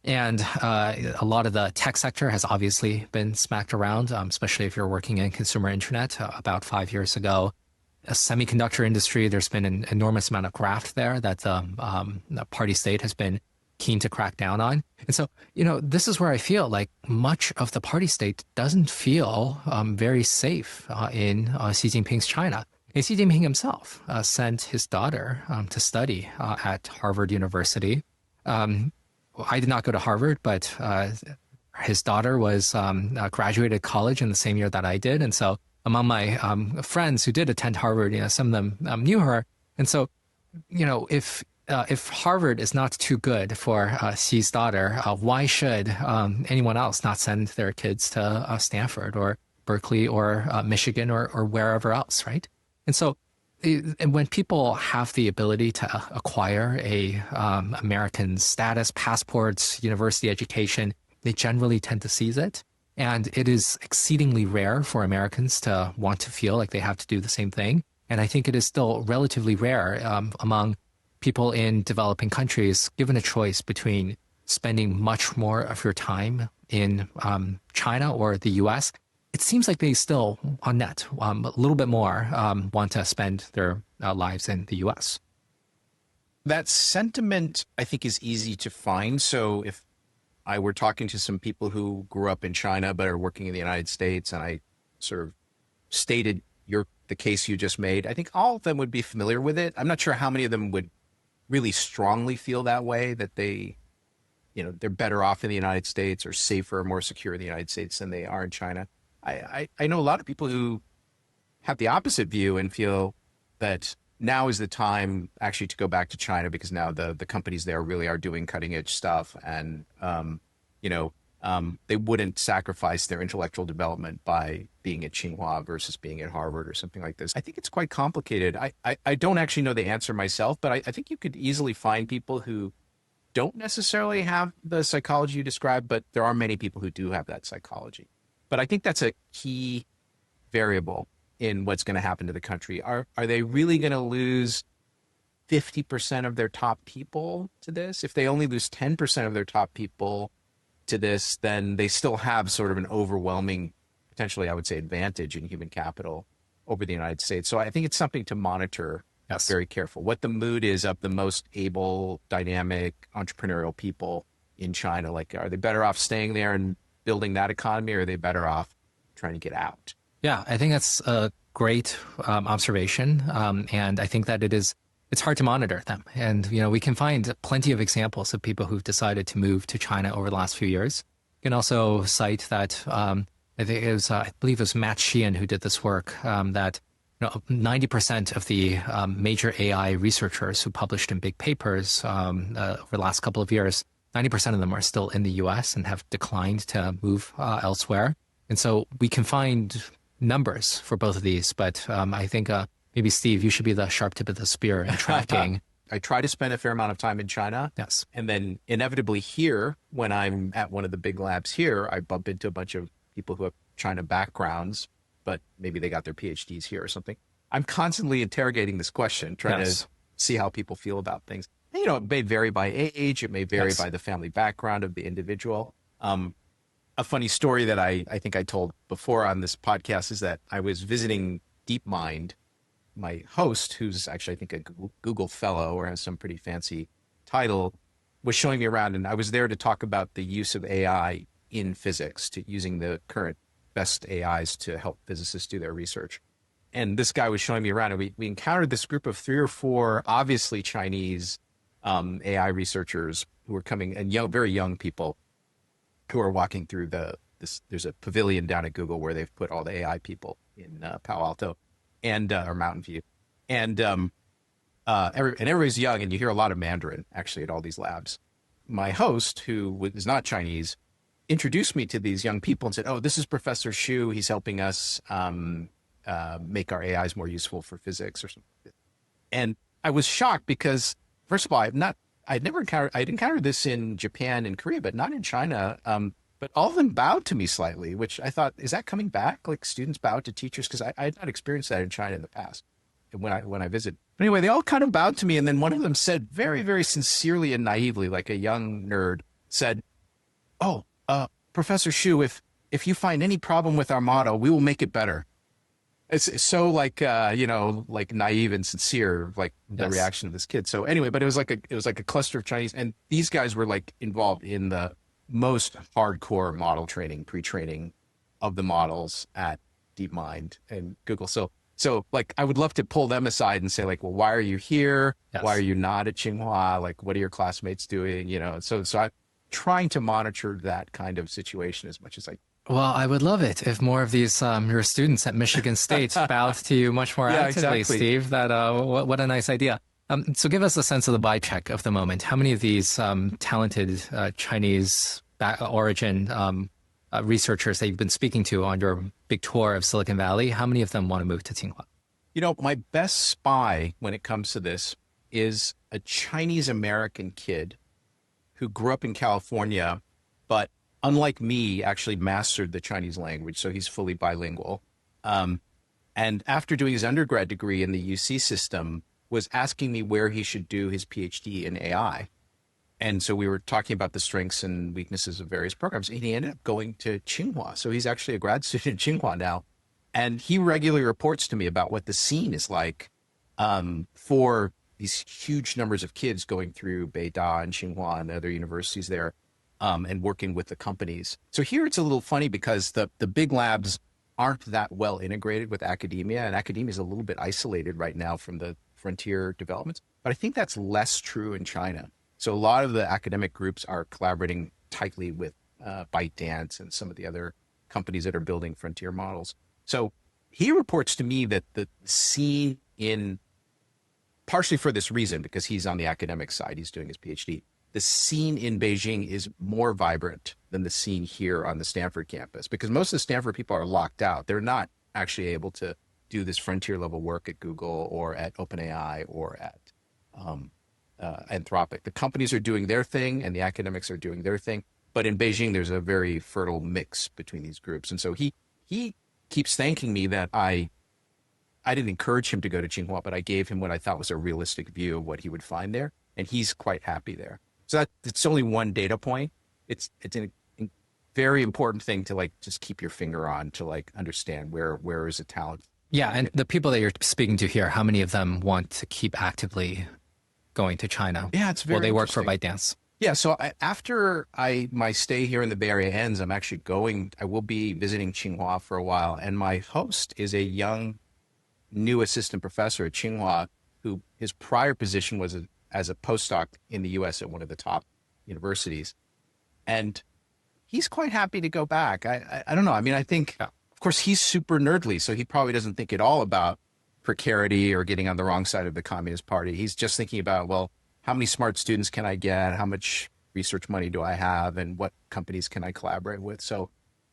And a lot of the tech sector has obviously been smacked around, especially if you're working in consumer internet. About 5 years ago, a semiconductor industry, there's been an enormous amount of graft there that the party state has been keen to crack down on. And so, this is where I feel like much of the party state doesn't feel very safe in Xi Jinping's China. And Xi Jinping himself sent his daughter to study at Harvard University. I did not go to Harvard, but his daughter was graduated college in the same year that I did. And so among my friends who did attend Harvard, some of them knew her. And so, if Harvard is not too good for Xi's daughter, why should anyone else not send their kids to Stanford or Berkeley or Michigan or wherever else, right? And so and when people have the ability to acquire a American status, passports, university education, they generally tend to seize it. And it is exceedingly rare for Americans to want to feel like they have to do the same thing. And I think it is still relatively rare among people in developing countries, given a choice between spending much more of your time in China or the US. It seems like they still, on net, a little bit more want to spend their lives in the U.S. That sentiment, I think, is easy to find. So if I were talking to some people who grew up in China but are working in the United States, and I sort of stated the case you just made, I think all of them would be familiar with it. I'm not sure how many of them would really strongly feel that way, that they're better off in the United States or safer, more secure in the United States than they are in China. I know a lot of people who have the opposite view and feel that now is the time actually to go back to China because now the companies there really are doing cutting edge stuff. And, they wouldn't sacrifice their intellectual development by being at Tsinghua versus being at Harvard or something like this. I think it's quite complicated. I don't actually know the answer myself, but I think you could easily find people who don't necessarily have the psychology you described, but there are many people who do have that psychology. But I think that's a key variable in what's going to happen to the country. Are they really going to lose 50% of their top people to this? If they only lose 10% of their top people to this, then they still have sort of an overwhelming, potentially, I would say, advantage in human capital over the United States. So I think it's something to monitor. Yes. Very careful. What the mood is of the most able, dynamic, entrepreneurial people in China. Like, are they better off staying there and building that economy, or are they better off trying to get out? Yeah, I think that's a great observation. And I think that it's hard to monitor them. And, we can find plenty of examples of people who've decided to move to China over the last few years. You can also cite that, I believe it was Matt Jian who did this work, that 90% of the major AI researchers who published in big papers over the last couple of years, 90% of them are still in the US and have declined to move elsewhere. And so we can find numbers for both of these, but I think maybe, Steve, you should be the sharp tip of the spear in tracking. I try to spend a fair amount of time in China. Yes. And then inevitably here, when I'm at one of the big labs here, I bump into a bunch of people who have China backgrounds, but maybe they got their PhDs here or something. I'm constantly interrogating this question, trying to see how people feel about things. And, it may vary by age. It may vary by the family background of the individual. A funny story that I think I told before on this podcast is that I was visiting DeepMind. My host, who's actually, I think, a Google fellow or has some pretty fancy title, was showing me around. And I was there to talk about the use of AI in physics, to using the current best AIs to help physicists do their research. And this guy was showing me around, and we encountered this group of 3 or 4 obviously Chinese AI researchers who were coming, and very young people who are walking through there's a pavilion down at Google where they've put all the AI people in Palo Alto and or Mountain View. And everybody's young, and you hear a lot of Mandarin actually at all these labs. My host, who is not Chinese, introduced me to these young people and said, "Oh, this is Professor Xu. He's helping us make our AIs more useful for physics or something." And I was shocked because, first of all, I'd encountered this in Japan and Korea, but not in China. But all of them bowed to me slightly, which I thought, is that coming back? Like students bowed to teachers? Because I had not experienced that in China in the past when I visited. But anyway, they all kind of bowed to me. And then one of them said very, very sincerely and naively, like a young nerd, said, "Oh, Professor Xu, if you find any problem with our model, we will make it better." It's so like naive and sincere, like the reaction of this kid. So anyway, but it was like a cluster of Chinese, and these guys were like involved in the most hardcore model training, pre-training of the models at DeepMind and Google. So like I would love to pull them aside and say like, well, why are you here? Yes. Why are you not at Tsinghua? Like, what are your classmates doing? So I'm trying to monitor that kind of situation as much as I. Well, I would love it if more of these your students at Michigan State bowed to you much more actively, exactly. Steve. That what a nice idea. So give us a sense of the vibe check of the moment. How many of these talented Chinese origin researchers that you've been speaking to on your big tour of Silicon Valley, how many of them want to move to Tsinghua? My best spy when it comes to this is a Chinese American kid who grew up in California, but unlike me, actually mastered the Chinese language. So he's fully bilingual. And after doing his undergrad degree in the UC system, was asking me where he should do his PhD in AI. And so we were talking about the strengths and weaknesses of various programs. And he ended up going to Tsinghua. So he's actually a grad student at Tsinghua now. And he regularly reports to me about what the scene is like for these huge numbers of kids going through Beida and Tsinghua and other universities there and working with the companies. So here it's a little funny because the big labs aren't that well integrated with academia, and academia is a little bit isolated right now from the frontier developments. But I think that's less true in China. So a lot of the academic groups are collaborating tightly with ByteDance and some of the other companies that are building frontier models. So he reports to me that the scene in, partially for this reason, because he's on the academic side, he's doing his PhD, the scene in Beijing is more vibrant than the scene here on the Stanford campus, because most of the Stanford people are locked out. They're not actually able to do this frontier level work at Google or at OpenAI or at Anthropic. The companies are doing their thing and the academics are doing their thing. But in Beijing, there's a very fertile mix between these groups. And so he keeps thanking me that I didn't encourage him to go to Tsinghua, but I gave him what I thought was a realistic view of what he would find there. And he's quite happy there. So it's only one data point. It's a very important thing to like just keep your finger on to like understand where is the talent. Yeah, and the people that you're speaking to here, how many of them want to keep actively going to China? Yeah, it's very Well, they work for ByteDance. Yeah, so after my stay here in the Bay Area ends, I will be visiting Tsinghua for a while. And my host is a young, new assistant professor at Tsinghua, who his prior position was as a postdoc in the US at one of the top universities. And he's quite happy to go back. I don't know. I mean, I think, of course, he's super nerdly, so he probably doesn't think at all about precarity or getting on the wrong side of the Communist Party. He's just thinking about, well, how many smart students can I get? How much research money do I have? And what companies can I collaborate with? So,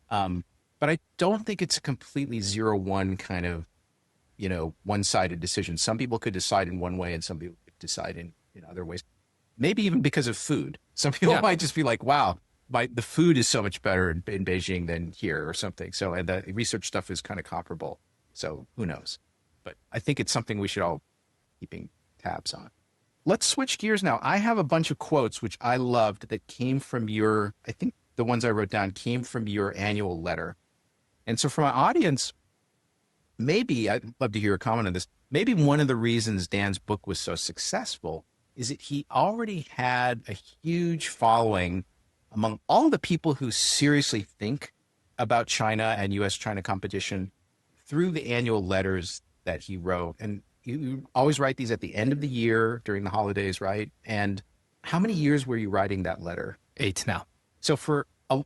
but I don't think it's a completely 0-1 kind of, one-sided decision. Some people could decide in one way and some people could decide in other ways. Maybe even because of food. Some people might just be like, wow, the food is so much better in Beijing than here or something. So, and the research stuff is kind of comparable. So who knows? But I think it's something we should all keeping tabs on. Let's switch gears now. I have a bunch of quotes which I loved that came from I think the ones I wrote down came from your annual letter. And so for my audience, maybe I'd love to hear a comment on this. Maybe one of the reasons Dan's book was so successful is that he already had a huge following among all the people who seriously think about China and US-China competition through the annual letters that he wrote. And you always write these at the end of the year during the holidays, right? And how many years were you writing that letter? 8 now. So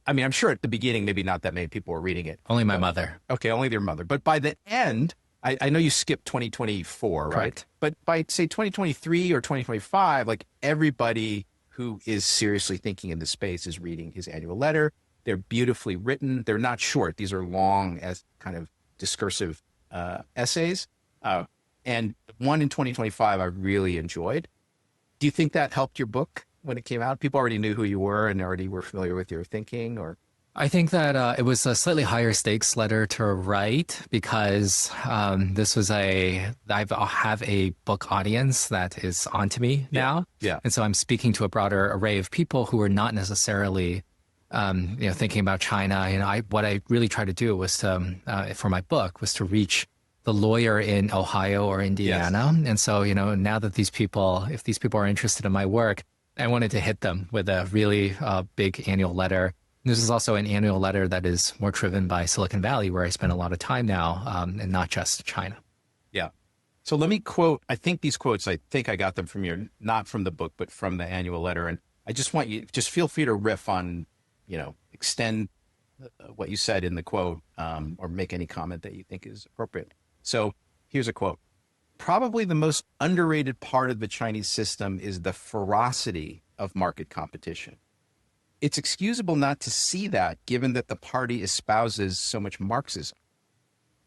I'm sure at the beginning, maybe not that many people were reading it. Only my mother. Okay, only their mother. But by the end, I know you skipped 2024, right? Correct. But by, say, 2023 or 2025, like everybody who is seriously thinking in this space is reading his annual letter. They're beautifully written. They're not short. These are long as kind of discursive essays. And one in 2025 I really enjoyed. Do you think that helped your book when it came out? People already knew who you were and already were familiar with your thinking, or? I think that it was a slightly higher stakes letter to write because this was I have a book audience that is onto me now. Yeah. And so I'm speaking to a broader array of people who are not necessarily thinking about China. What I really tried to do was to, for my book, was to reach the lawyer in Ohio or Indiana. Yes. And so, now that if these people are interested in my work, I wanted to hit them with a really big annual letter. This is also an annual letter that is more driven by Silicon Valley, where I spend a lot of time now, and not just China. Yeah. So let me quote, I think these quotes, I got them from not from the book, but from the annual letter. And I just want you, just feel free to riff on, extend what you said in the quote, or make any comment that you think is appropriate. So here's a quote. Probably the most underrated part of the Chinese system is the ferocity of market competition. It's excusable not to see that, given that the party espouses so much Marxism.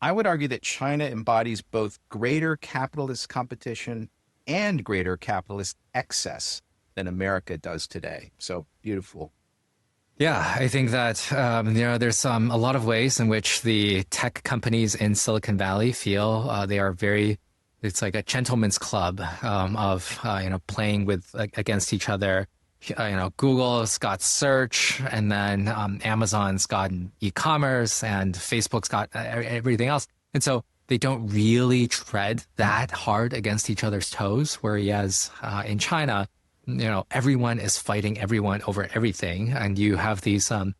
I would argue that China embodies both greater capitalist competition and greater capitalist excess than America does today. So beautiful. Yeah, I think that there's a lot of ways in which the tech companies in Silicon Valley feel they are it's like a gentleman's club of playing against each other. Google's got search, and then Amazon's got e-commerce, and Facebook's got everything else. And so they don't really tread that hard against each other's toes, whereas in China, everyone is fighting everyone over everything. And you have these, I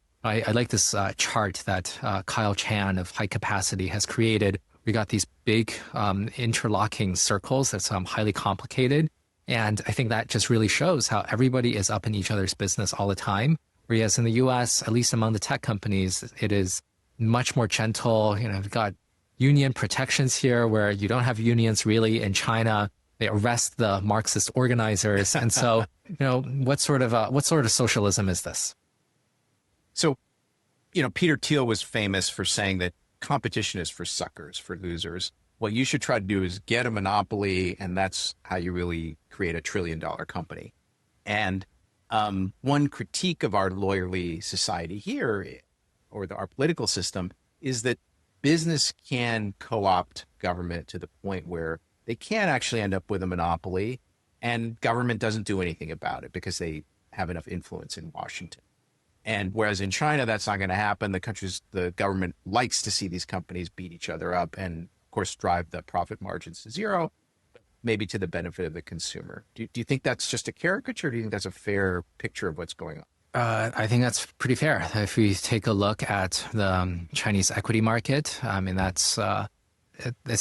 like this chart that Kyle Chan of High Capacity has created. We got these big interlocking circles that's highly complicated. And I think that just really shows how everybody is up in each other's business all the time. Whereas in the US, at least among the tech companies, it is much more gentle. We've got union protections here where you don't have unions really. In China, they arrest the Marxist organizers. And so, what sort of socialism is this? So, Peter Thiel was famous for saying that competition is for suckers, for losers. What you should try to do is get a monopoly, and that's how you really create a $1 trillion company. And one critique of our lawyerly society here, or our political system, is that business can co-opt government to the point where they can actually end up with a monopoly, and government doesn't do anything about it because they have enough influence in Washington. And whereas in China, that's not going to happen. The government likes to see these companies beat each other up and, of course, drive the profit margins to zero, maybe to the benefit of the consumer. Do you think that's just a caricature, or do you think that's a fair picture of what's going on? I think that's pretty fair. If we take a look at the Chinese equity market, I mean, this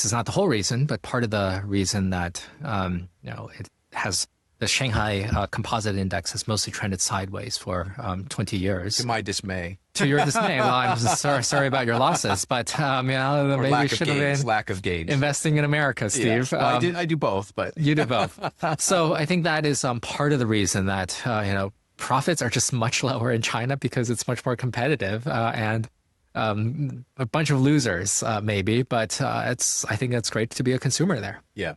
is not the whole reason, but part of the reason that it has the Shanghai Composite Index has mostly trended sideways for 20 years. To my dismay. To your dismay. Well, I'm sorry about your losses, but maybe you should have been lack of gains. Investing in America, Steve. Yeah. Well, I do both, but you do both. So I think that is part of the reason that profits are just much lower in China because it's much more competitive and a bunch of losers maybe, but I think it's great to be a consumer there. Yeah,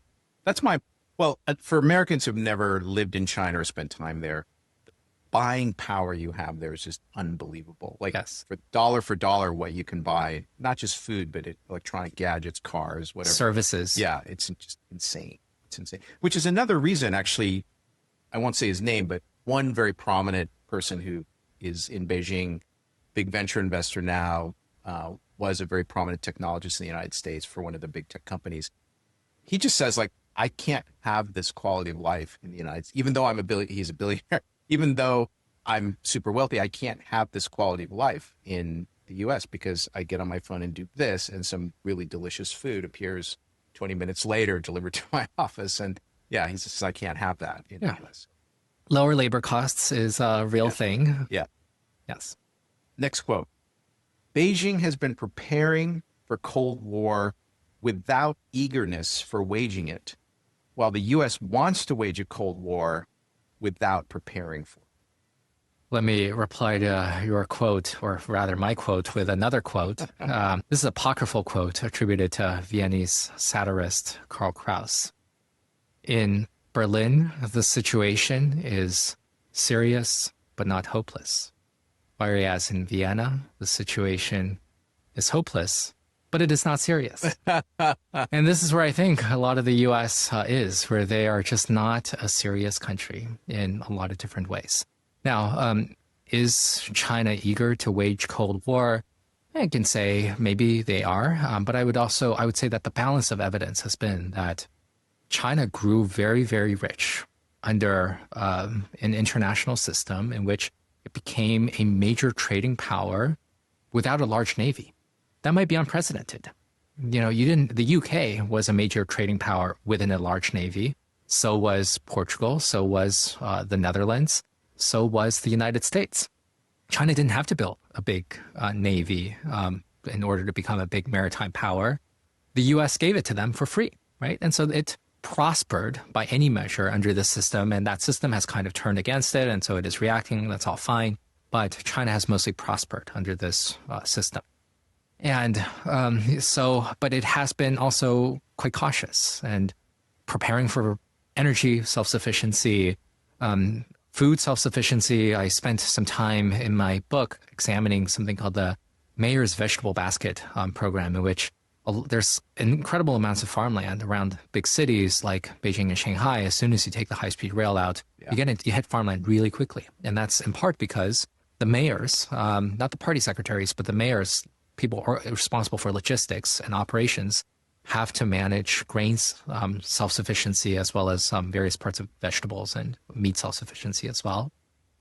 well, for Americans who've never lived in China or spent time there, the buying power you have there is just unbelievable. Like, yes. for dollar, what you can buy, not just food, but electronic gadgets, cars, whatever. Services. Yeah, it's just insane. It's insane. Which is another reason, actually, I won't say his name, but one very prominent person who is in Beijing, big venture investor now, was a very prominent technologist in the United States for one of the big tech companies. He just says, like, I can't have this quality of life in the United States, even though he's a billionaire, even though I'm super wealthy, I can't have this quality of life in the US because I get on my phone and do this, and some really delicious food appears 20 minutes later, delivered to my office. And yeah, he says, I can't have that in the US. Lower labor costs is a real thing. Yeah. Yes. Next quote. Beijing has been preparing for Cold War without eagerness for waging it, while the U.S. wants to wage a Cold War without preparing for it. Let me reply to your quote, or rather my quote, with another quote. This is an apocryphal quote attributed to Viennese satirist Karl Kraus. In Berlin, the situation is serious but not hopeless. Whereas in Vienna, the situation is hopeless, but it is not serious. And this is where I think a lot of the U.S. is, where they are just not a serious country in a lot of different ways. Now, is China eager to wage Cold War? I can say maybe they are, but I would say that the balance of evidence has been that China grew very, very rich under an international system in which it became a major trading power without a large navy. That might be unprecedented. The UK was a major trading power within a large navy. So was Portugal. So was the Netherlands. So was the United States. China didn't have to build a big navy in order to become a big maritime power. The US gave it to them for free, right? And so it prospered by any measure under this system, and that system has kind of turned against it, and so it is reacting. That's all fine. But China has mostly prospered under this system. And but it has been also quite cautious and preparing for energy self-sufficiency, food self-sufficiency. I spent some time in my book examining something called the Mayor's Vegetable Basket program, in which there's incredible amounts of farmland around big cities like Beijing and Shanghai. As soon as you take the high-speed rail out, you hit farmland really quickly. And that's in part because the mayors, not the party secretaries, but the mayors, people responsible for logistics and operations, have to manage grains self-sufficiency as well as various parts of vegetables and meat self-sufficiency as well.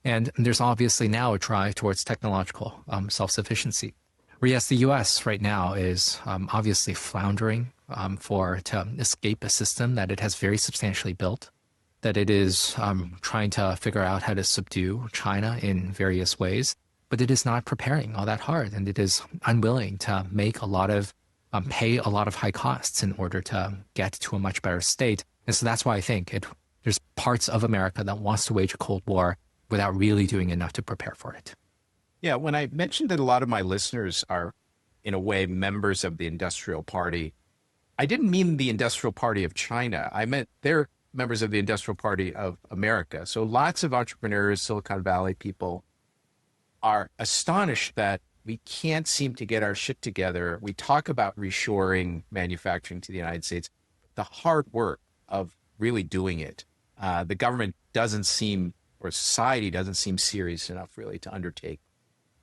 And there's obviously now a drive towards technological self-sufficiency. Whereas the U.S. right now is obviously floundering to escape a system that it has very substantially built, that it is trying to figure out how to subdue China in various ways, but it is not preparing all that hard, and it is unwilling to make pay a lot of high costs in order to get to a much better state. And so that's why I think there's parts of America that wants to wage a Cold War without really doing enough to prepare for it. Yeah, when I mentioned that a lot of my listeners are, in a way, members of the Industrial Party, I didn't mean the Industrial Party of China. I meant they're members of the Industrial Party of America. So lots of entrepreneurs, Silicon Valley people are astonished that we can't seem to get our shit together. We talk about reshoring manufacturing to the United States. The hard work of really doing it, the government doesn't seem, or society doesn't seem serious enough really to undertake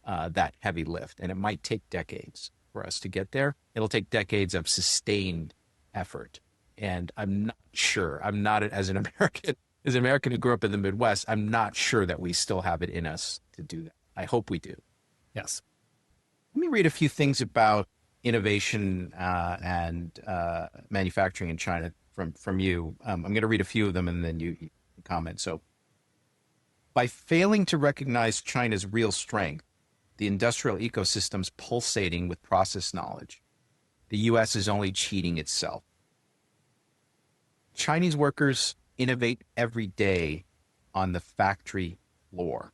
that heavy lift. And it might take decades for us to get there. It'll take decades of sustained effort. And I'm not sure, as an American who grew up in the Midwest, I'm not sure that we still have it in us to do that. I hope we do. Yes. Let me read a few things about innovation and manufacturing in China from you. I'm going to read a few of them and then you comment. So, by failing to recognize China's real strength, the industrial ecosystem's pulsating with process knowledge, the U.S. is only cheating itself. Chinese workers innovate every day on the factory floor.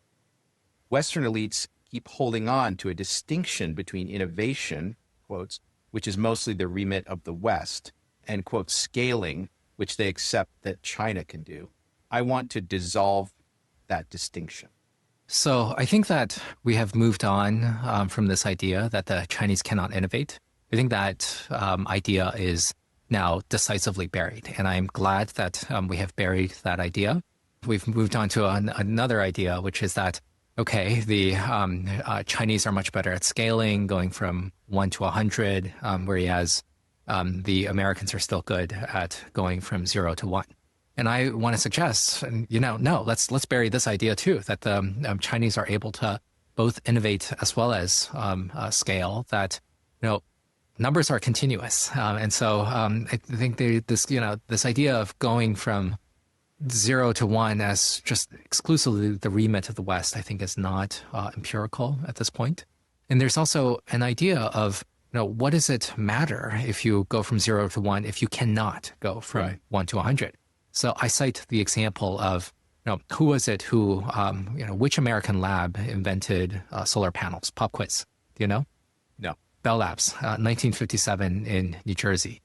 Western elites keep holding on to a distinction between innovation, quotes, which is mostly the remit of the West, and, quote, scaling, which they accept that China can do. I want to dissolve that distinction. So I think that we have moved on from this idea that the Chinese cannot innovate. I think that idea is now decisively buried, and I'm glad that we have buried that idea. We've moved on to another idea, which is that okay, the Chinese are much better at scaling, going from 1 to 100, whereas the Americans are still good at going from 0 to 1. And I want to suggest, no, let's bury this idea too, that the Chinese are able to both innovate as well as scale. That numbers are continuous, and so I think this idea of going from 0 to 1 as just exclusively the remit of the West, I think is not empirical at this point. And there's also an idea of, what does it matter if you go from 0 to 1 if you cannot go from 1 to 100? So I cite the example of, who was it who, which American lab invented solar panels? Pop quiz. Do you know? No. Bell Labs, 1957 in New Jersey.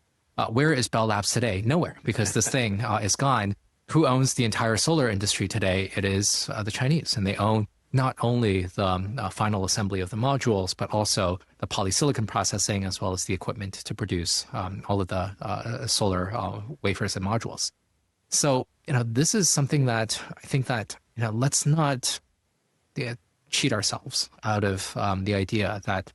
Where is Bell Labs today? Nowhere, because this thing is gone. Who owns the entire solar industry today? It is the Chinese, and they own not only the final assembly of the modules, but also the polysilicon processing, as well as the equipment to produce all of the solar wafers and modules. So, this is something that I think that, let's not cheat ourselves out of the idea that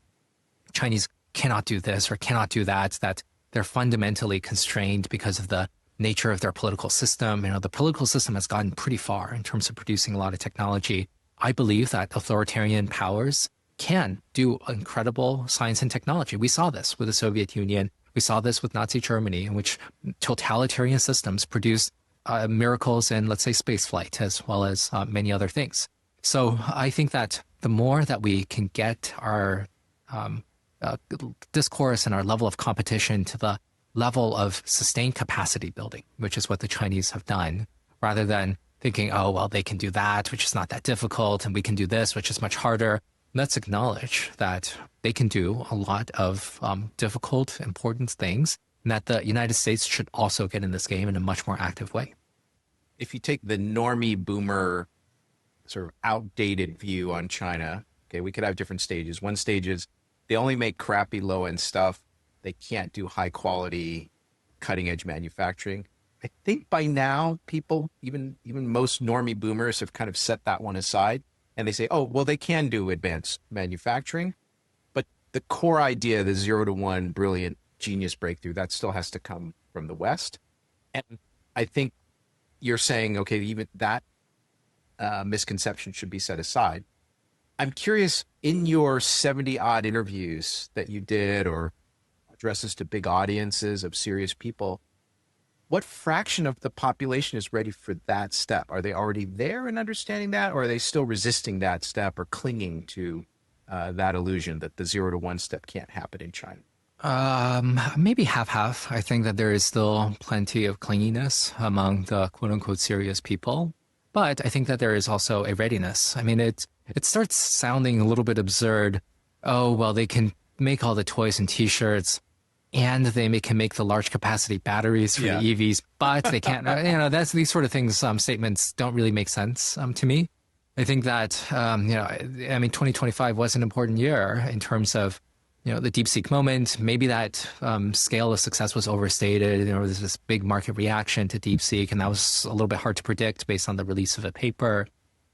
Chinese cannot do this or cannot do that, that they're fundamentally constrained because of the nature of their political system. The political system has gotten pretty far in terms of producing a lot of technology. I believe that authoritarian powers can do incredible science and technology. We saw this with the Soviet Union. We saw this with Nazi Germany, in which totalitarian systems produced miracles in, let's say, space flight, as well as many other things. So I think that the more that we can get our discourse and our level of competition to the level of sustained capacity building, which is what the Chinese have done, rather than thinking, oh, well, they can do that, which is not that difficult, and we can do this, which is much harder. Let's acknowledge that they can do a lot of difficult, important things, and that the United States should also get in this game in a much more active way. If you take the normie boomer sort of outdated view on China, okay, we could have different stages. One stage is they only make crappy low-end stuff. They can't do high-quality, cutting-edge manufacturing. I think by now, people, even most normie boomers, have kind of set that one aside. And they say, oh, well, they can do advanced manufacturing. But the core idea, the 0 to 1 brilliant genius breakthrough, that still has to come from the West. And I think you're saying, okay, even that misconception should be set aside. I'm curious, in your 70-odd interviews that you did, or addresses to big audiences of serious people, what fraction of the population is ready for that step? Are they already there in understanding that, or are they still resisting that step or clinging to that illusion that the 0 to 1 step can't happen in China? Maybe half-half. I think that there is still plenty of clinginess among the quote-unquote serious people. But I think that there is also a readiness. I mean, it starts sounding a little bit absurd. Oh, well, they can make all the toys and t-shirts and can make the large capacity batteries for Yeah. the EVs, but they can't, that's these sort of things, statements don't really make sense to me. I think that, 2025 was an important year in terms of, the DeepSeek moment. Maybe that scale of success was overstated. There's this big market reaction to DeepSeek, and that was a little bit hard to predict based on the release of a paper.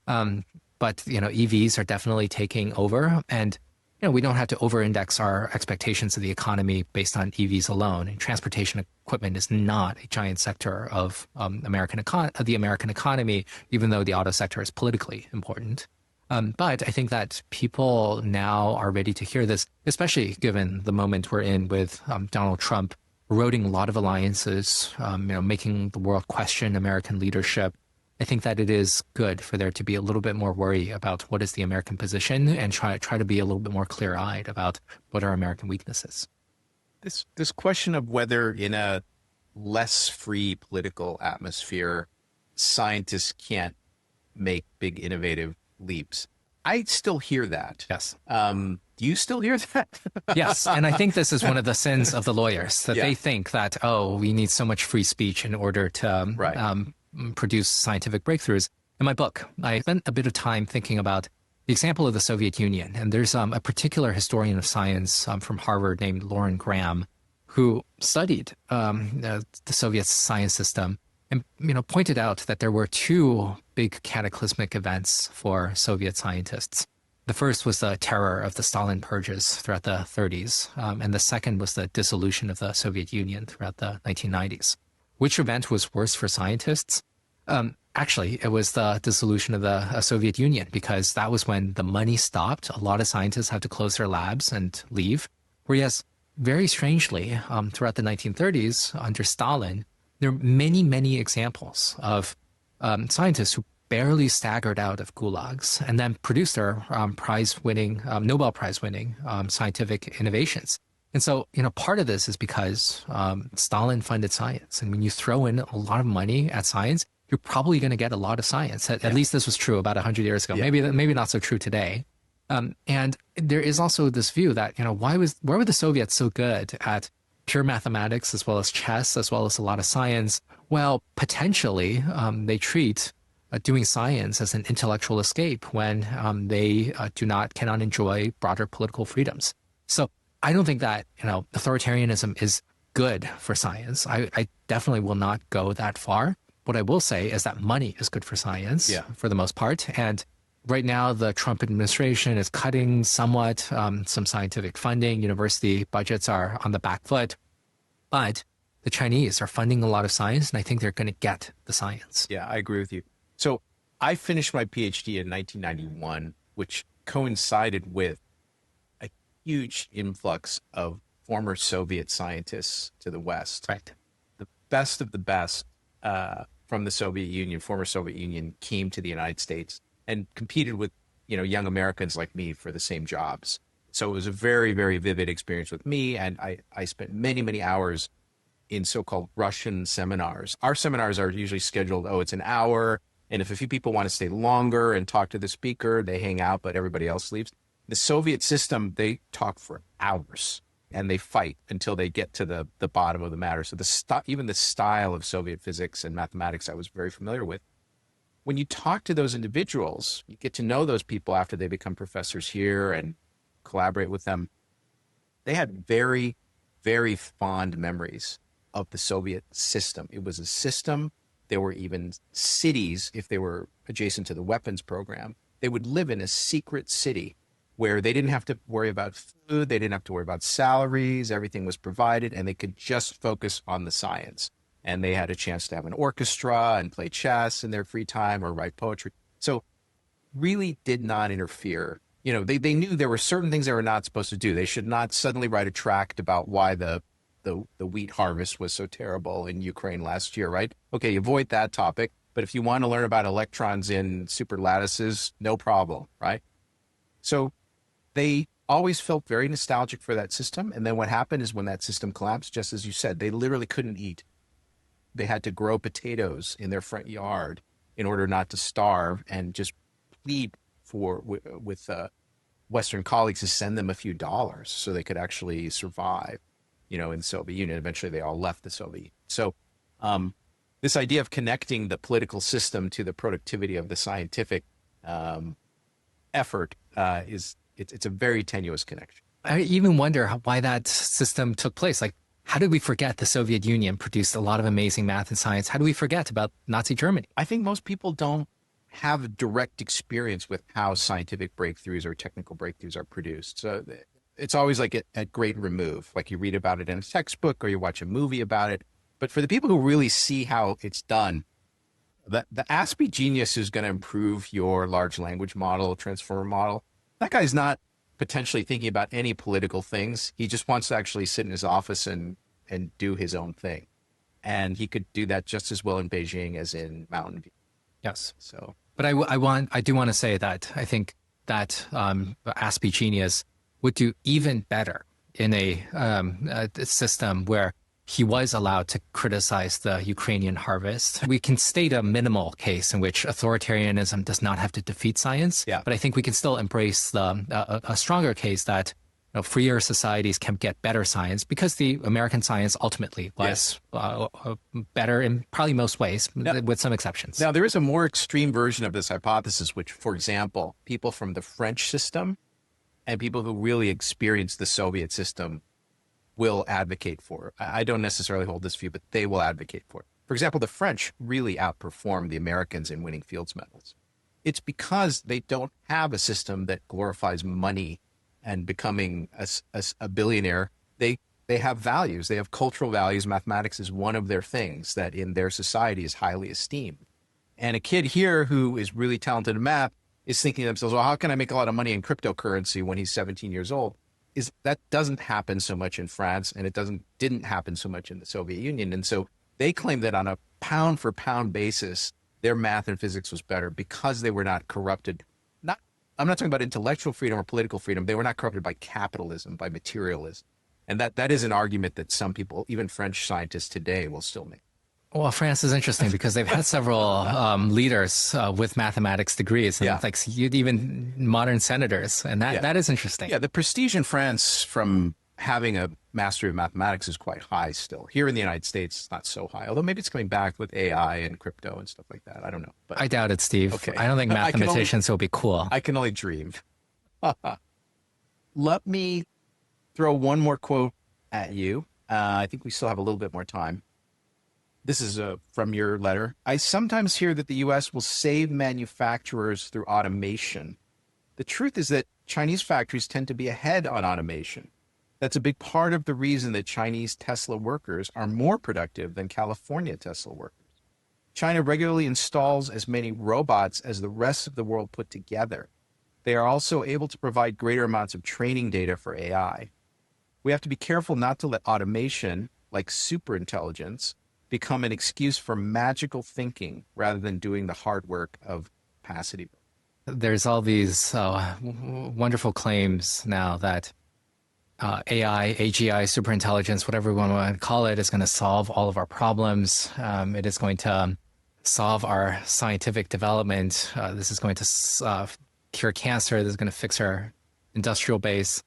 But EVs are definitely taking over, and we don't have to over-index our expectations of the economy based on EVs alone. And transportation equipment is not a giant sector of the American economy, even though the auto sector is politically important. But I think that people now are ready to hear this, especially given the moment we're in with Donald Trump eroding a lot of alliances, making the world question American leadership. I think that it is good for there to be a little bit more worry about what is the American position and try to be a little bit more clear-eyed about what are American weaknesses. This question of whether in a less free political atmosphere, scientists can't make big innovative leaps. I still hear that. Yes. Do you still hear that? Yes. And I think this is one of the sins of the lawyers, that Yeah. they think that, we need so much free speech in order to Right. Produce scientific breakthroughs. In my book, I spent a bit of time thinking about the example of the Soviet Union. And there's a particular historian of science from Harvard named Lauren Graham, who studied the Soviet science system and pointed out that there were two big cataclysmic events for Soviet scientists. The first was the terror of the Stalin purges throughout the 30s, and the second was the dissolution of the Soviet Union throughout the 1990s. Which event was worse for scientists? Actually, it was the dissolution of the Soviet Union, because that was when the money stopped. A lot of scientists had to close their labs and leave. Whereas, very strangely, throughout the 1930s, under Stalin, there are many, many examples of scientists who barely staggered out of gulags and then produced their Nobel Prize-winning scientific innovations. And so, part of this is because Stalin funded science. And when you throw in a lot of money at science, you're probably going to get a lot of science. At least this was true about 100 years ago. Yeah. Maybe not so true today. And there is also this view that, why were the Soviets so good at pure mathematics as well as chess, as well as a lot of science? Well, potentially they treat doing science as an intellectual escape when they cannot enjoy broader political freedoms. So I don't think that, authoritarianism is good for science. I definitely will not go that far. What I will say is that money is good for science for the most part. And right now, the Trump administration is cutting somewhat some scientific funding. University budgets are on the back foot. But the Chinese are funding a lot of science, and I think they're going to get the science. Yeah, I agree with you. So I finished my PhD in 1991, which coincided with a huge influx of former Soviet scientists to the West. Right. The best of the best from the Soviet Union, former Soviet Union, came to the United States and competed with, young Americans like me for the same jobs. So it was a very, very vivid experience with me. And I spent many, many hours in so-called Russian seminars. Our seminars are usually scheduled, it's an hour. And if a few people want to stay longer and talk to the speaker, they hang out, but everybody else leaves. The Soviet system, they talk for hours and they fight until they get to the bottom of the matter. So even the style of Soviet physics and mathematics I was very familiar with. When you talk to those individuals, you get to know those people after they become professors here and collaborate with them. They had very, very fond memories of the Soviet system. It was a system. There were even cities, if they were adjacent to the weapons program, they would live in a secret city where they didn't have to worry about food, they didn't have to worry about salaries, everything was provided, and they could just focus on the science. And they had a chance to have an orchestra and play chess in their free time or write poetry. So really did not interfere. They knew there were certain things they were not supposed to do. They should not suddenly write a tract about why the wheat harvest was so terrible in Ukraine last year, right? Okay, avoid that topic. But if you want to learn about electrons in superlattices, no problem, right? So they always felt very nostalgic for that system. And then what happened is when that system collapsed, just as you said, they literally couldn't eat. They had to grow potatoes in their front yard in order not to starve and just plead with Western colleagues to send them a few dollars so they could actually survive, in the Soviet Union. Eventually, they all left the Soviet Union. So this idea of connecting the political system to the productivity of the scientific effort it's a very tenuous connection. I even wonder why that system took place. Like, how did we forget the Soviet Union produced a lot of amazing math and science? How do we forget about Nazi Germany? I think most people don't have direct experience with how scientific breakthroughs or technical breakthroughs are produced. So it's always like at great remove, like you read about it in a textbook or you watch a movie about it. But for the people who really see how it's done, the Aspie genius who's going to improve your large language model, transformer model, that guy's not potentially thinking about any political things. He just wants to actually sit in his office and do his own thing. And he could do that just as well in Beijing as in Mountain View. Yes. So, but I do want to say that I think that Aspie genius would do even better in a system where he was allowed to criticize the Ukrainian harvest. We can state a minimal case in which authoritarianism does not have to defeat science. Yeah. But I think we can still embrace a stronger case that freer societies can get better science, because the American science ultimately was better in probably most ways, with some exceptions. Now, there is a more extreme version of this hypothesis, which, for example, people from the French system and people who really experienced the Soviet system will advocate for. I don't necessarily hold this view, but they will advocate for it. For example, the French really outperformed the Americans in winning Fields medals. It's because they don't have a system that glorifies money and becoming a billionaire. They have values. They have cultural values. Mathematics is one of their things that in their society is highly esteemed. And a kid here who is really talented in math is thinking to themselves, well, how can I make a lot of money in cryptocurrency when he's 17 years old? That doesn't happen so much in France, and it didn't happen so much in the Soviet Union. And so they claim that on a pound for pound basis, their math and physics was better because they were not corrupted. I'm not talking about intellectual freedom or political freedom. They were not corrupted by capitalism, by materialism. And that is an argument that some people, even French scientists today, will still make. Well, France is interesting because they've had several leaders with mathematics degrees, and like even modern senators, and that is interesting. Yeah, the prestige in France from having a mastery of mathematics is quite high still. Here in the United States, it's not so high, although maybe it's coming back with AI and crypto and stuff like that. I don't know. But I doubt it, Steve. Okay. I don't think mathematicians will be cool. I can only dream. Let me throw one more quote at you. I think we still have a little bit more time. This is from your letter. I sometimes hear that the U.S. will save manufacturers through automation. The truth is that Chinese factories tend to be ahead on automation. That's a big part of the reason that Chinese Tesla workers are more productive than California Tesla workers. China regularly installs as many robots as the rest of the world put together. They are also able to provide greater amounts of training data for AI. We have to be careful not to let automation, like superintelligence, become an excuse for magical thinking rather than doing the hard work of capacity. There's all these wonderful claims now that AI, AGI, superintelligence, whatever we want to call it, is going to solve all of our problems. It is going to solve our scientific development. This is going to cure cancer. This is going to fix our industrial base.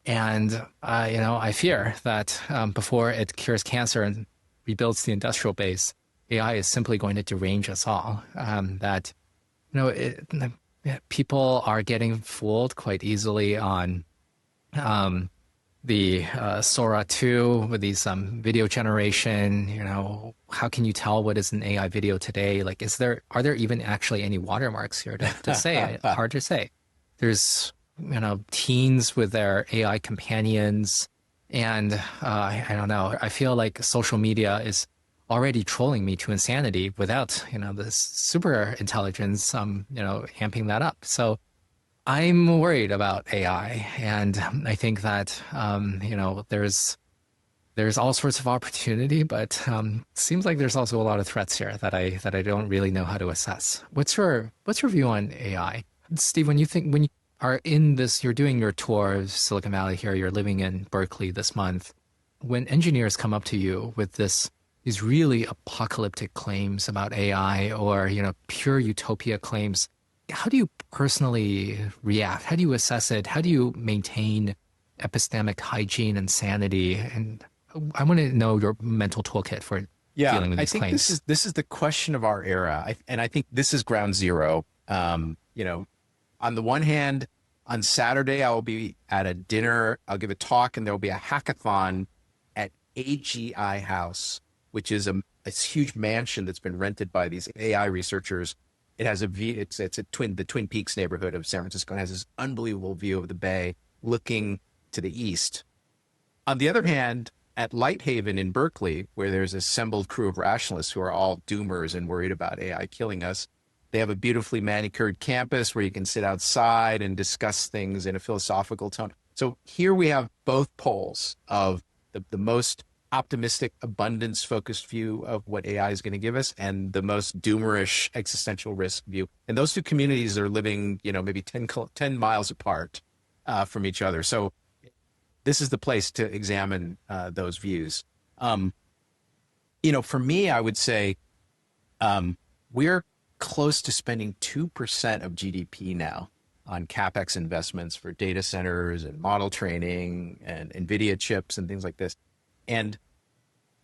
And, I fear that before it cures cancer and rebuilds the industrial base, AI is simply going to derange us all. People are getting fooled quite easily on the Sora 2 with these video generation. How can you tell what is an AI video today? Like, are there even actually any watermarks here to say? Hard to say. There's teens with their AI companions. And I don't know. I feel like social media is already trolling me to insanity without, this super intelligence, amping that up. So I'm worried about AI, and I think that there's all sorts of opportunity, but seems like there's also a lot of threats here that I don't really know how to assess. What's your view on AI, Steve? When you are in this, you're doing your tour of Silicon Valley here, you're living in Berkeley this month. When engineers come up to you with these really apocalyptic claims about AI or, pure utopia claims, how do you personally react? How do you assess it? How do you maintain epistemic hygiene and sanity? And I want to know your mental toolkit for Yeah, dealing with I these think claims. this is the question of our era, and I think this is ground zero. On the one hand, on Saturday I will be at a dinner. I'll give a talk, and there will be a hackathon at AGI House, which is a huge mansion that's been rented by these AI researchers. It has a view. It's the Twin Peaks neighborhood of San Francisco, and has this unbelievable view of the bay looking to the east. On the other hand, at Lighthaven in Berkeley, where there's an assembled crew of rationalists who are all doomers and worried about AI killing us, they have a beautifully manicured campus where you can sit outside and discuss things in a philosophical tone. So here we have both poles of the most optimistic, abundance-focused view of what AI is going to give us, and the most doomerish existential risk view. And those two communities are living, maybe 10 miles apart from each other. So this is the place to examine those views. For me, I would say we're close to spending 2% of GDP now on CapEx investments for data centers and model training and NVIDIA chips and things like this. And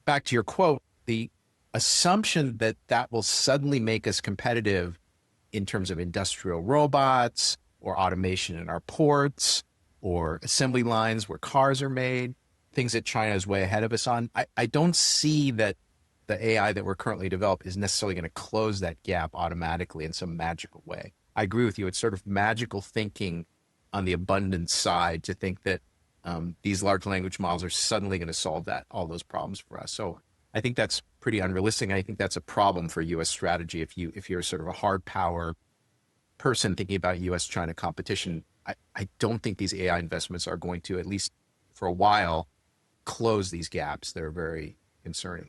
back to your quote, the assumption that that will suddenly make us competitive in terms of industrial robots or automation in our ports or assembly lines where cars are made, things that China is way ahead of us on. I don't see that the AI that we're currently developed is necessarily going to close that gap automatically in some magical way. I agree with you. It's sort of magical thinking on the abundance side to think that these large language models are suddenly going to solve all those problems for us. So I think that's pretty unrealistic. I think that's a problem for U.S. strategy. If you're sort of a hard power person thinking about U.S.-China competition, I don't think these AI investments are going to, at least for a while, close these gaps. They're very concerning.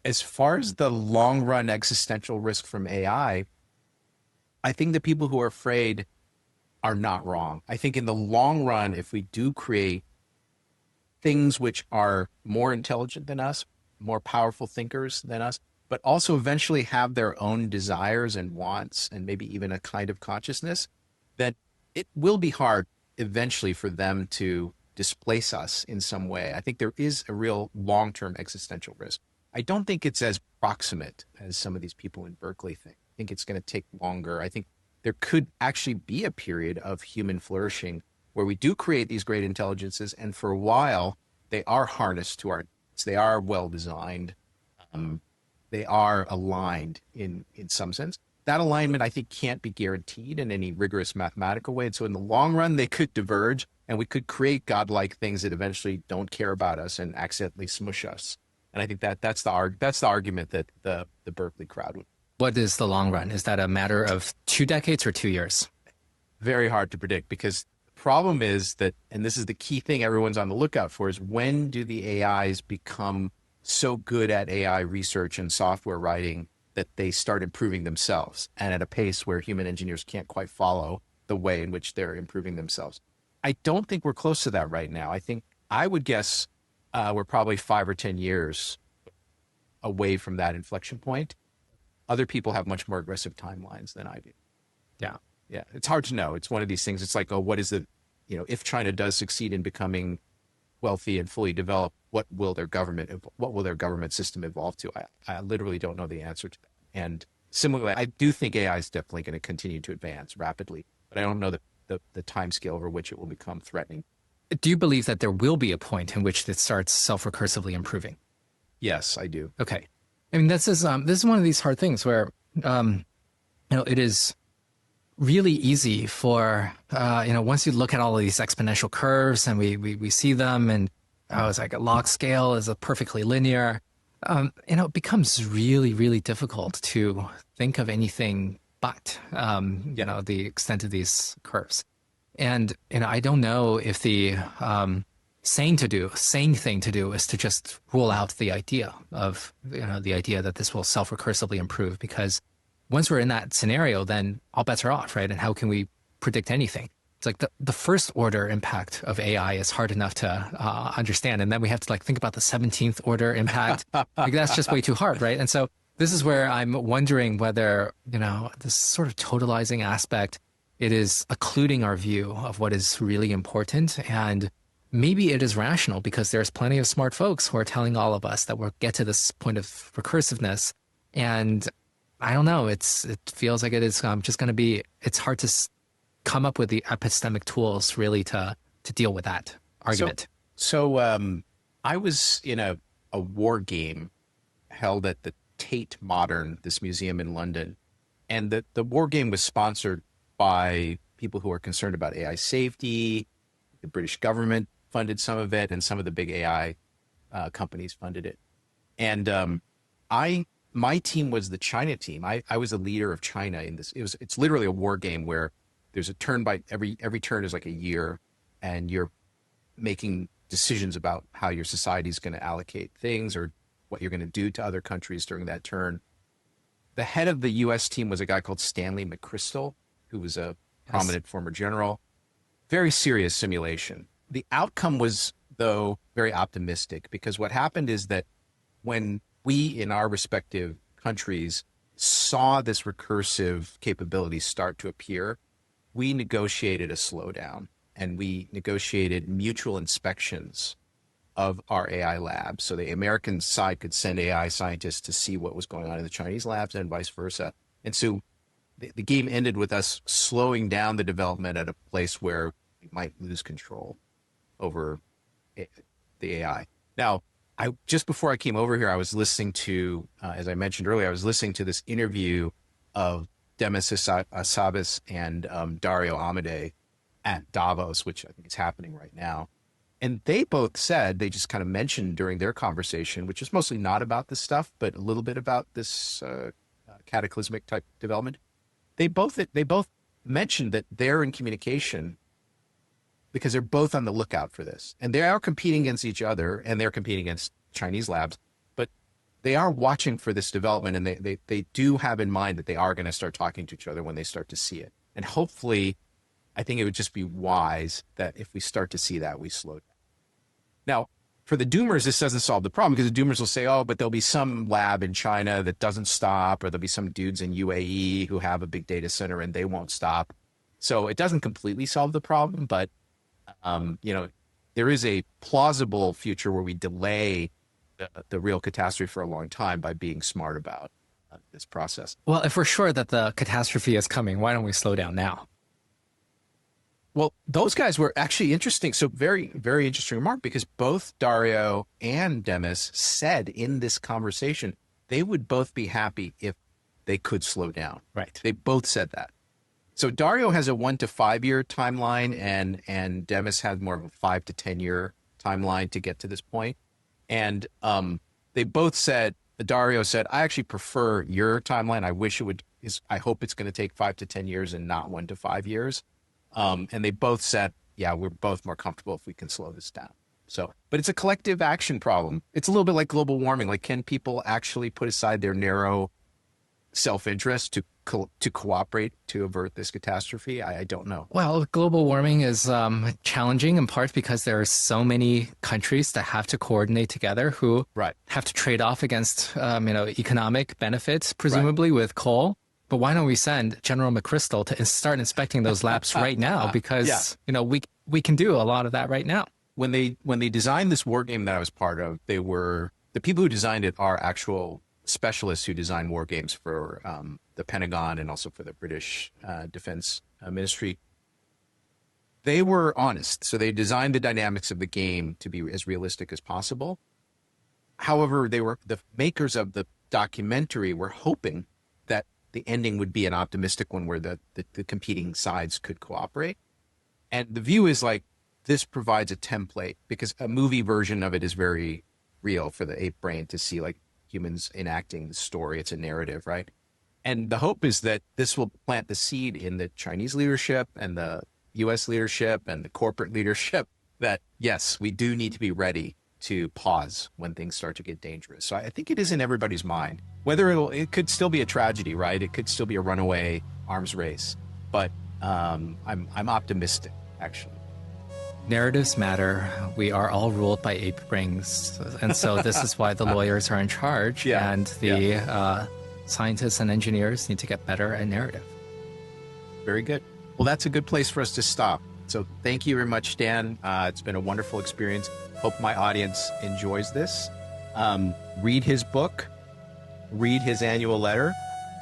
As far as the long-run existential risk from AI, I think the people who are afraid are not wrong. I think in the long run, if we do create things which are more intelligent than us, more powerful thinkers than us, but also eventually have their own desires and wants and maybe even a kind of consciousness, that it will be hard eventually for them to displace us in some way. I think there is a real long-term existential risk. I don't think it's as proximate as some of these people in Berkeley think. I think it's going to take longer. I think there could actually be a period of human flourishing where we do create these great intelligences, and for a while, they are harnessed to our needs. They are well-designed. They are aligned in some sense. That alignment, I think, can't be guaranteed in any rigorous mathematical way. And so in the long run, they could diverge, and we could create godlike things that eventually don't care about us and accidentally smush us. And I think that's the argument that the Berkeley crowd would. What is the long run? Is that a matter of 2 decades or 2 years? Very hard to predict, because the problem is that, and this is the key thing everyone's on the lookout for, is when do the AIs become so good at AI research and software writing that they start improving themselves, and at a pace where human engineers can't quite follow the way in which they're improving themselves. I don't think we're close to that right now. I would guess we're probably 5 or 10 years away from that inflection point. Other people have much more aggressive timelines than I do. Yeah. Yeah. It's hard to know. It's one of these things. It's like, what is if China does succeed in becoming wealthy and fully developed, what will their government system evolve to? I literally don't know the answer to that. And similarly, I do think AI is definitely going to continue to advance rapidly, but I don't know the time scale over which it will become threatening. Do you believe that there will be a point in which it starts self-recursively improving? Yes, I do. Okay. I mean, this is one of these hard things where, it is really easy for, once you look at all of these exponential curves and we see them, and it's like a log scale is a perfectly linear, it becomes really, really difficult to think of anything but, the extent of these curves. And, I don't know if the sane thing to do is to just rule out the idea of, the idea that this will self-recursively improve, because once we're in that scenario, then all bets are off, right? And how can we predict anything? It's like the first order impact of AI is hard enough to understand. And then we have to think about the 17th order impact. That's just way too hard, right? And so This is where I'm wondering whether, this sort of totalizing aspect, it is occluding our view of what is really important. And maybe it is rational because there's plenty of smart folks who are telling all of us that we'll get to this point of recursiveness. And I don't know, it feels like it is just going to be, it's hard to come up with the epistemic tools really to deal with that argument. So I was in a war game held at the Tate Modern, this museum in London. And the war game was sponsored by people who are concerned about AI safety. The British government funded some of it, and some of the big AI companies funded it. And my team was the China team. I was a leader of China in this. It's literally a war game where there's a turn by every turn is like a year, and you're making decisions about how your society is going to allocate things or what you're going to do to other countries during that turn. The head of the U.S. team was a guy called Stanley McChrystal, who was a prominent former general. Very serious simulation. The outcome was, though, very optimistic, because what happened is that when we in our respective countries saw this recursive capability start to appear, we negotiated a slowdown, and we negotiated mutual inspections of our AI labs. So the American side could send AI scientists to see what was going on in the Chinese labs and vice versa. And so the game ended with us slowing down the development at a place where we might lose control over the AI. Now, just before I came over here, I was listening to, as I mentioned earlier, I was listening to this interview of Demis Hassabis and Dario Amodei at Davos, which I think is happening right now. And they both said, they just kind of mentioned during their conversation, which is mostly not about this stuff, but a little bit about this cataclysmic type development. They both mentioned that they're in communication because they're both on the lookout for this. And they are competing against each other, and they're competing against Chinese labs, but they are watching for this development, and they do have in mind that they are going to start talking to each other when they start to see it. And hopefully, I think it would just be wise that if we start to see that, we slow down. Now, for the doomers, this doesn't solve the problem, because the doomers will say, oh, but there'll be some lab in China that doesn't stop, or there'll be some dudes in UAE who have a big data center and they won't stop. So it doesn't completely solve the problem, but there is a plausible future where we delay the real catastrophe for a long time by being smart about this process. Well, if we're sure that the catastrophe is coming, why don't we slow down now? Well, those guys were actually interesting. So very, very interesting remark, because both Dario and Demis said in this conversation, they would both be happy if they could slow down. Right. They both said that. So Dario has a 1 to 5 year timeline, and Demis had more of a 5 to 10 year timeline to get to this point. And they both said, Dario said, I actually prefer your timeline. I hope it's going to take 5 to 10 years and not 1 to 5 years. And they both said, yeah, we're both more comfortable if we can slow this down. So, but it's a collective action problem. It's a little bit like global warming. Like, can people actually put aside their narrow self-interest to cooperate to avert this catastrophe? I don't know. Well, global warming is challenging in part because there are so many countries that have to coordinate together who have to trade off against economic benefits, presumably with coal. But why don't we send General McChrystal to start inspecting those labs right now? Because we can do a lot of that right now. When they designed this war game that I was part of, the people who designed it are actual specialists who design war games for the Pentagon and also for the British Defense Ministry. They were honest, so they designed the dynamics of the game to be as realistic as possible. However, the makers of the documentary were hoping that the ending would be an optimistic one where the competing sides could cooperate. And the view is like, this provides a template, because a movie version of it is very real for the ape brain to see, like, humans enacting the story. It's a narrative, right? And the hope is that this will plant the seed in the Chinese leadership and the US leadership and the corporate leadership that, yes, we do need to be ready to pause when things start to get dangerous. So I think it is in everybody's mind. Whether it could still be a tragedy, right? It could still be a runaway arms race, but I'm optimistic, actually. Narratives matter. We are all ruled by ape brains. And so this is why the lawyers are in charge, and the scientists and engineers need to get better at narrative. Very good. Well, that's a good place for us to stop. So thank you very much, Dan. It's been a wonderful experience. Hope my audience enjoys this. Read his book, read his annual letter,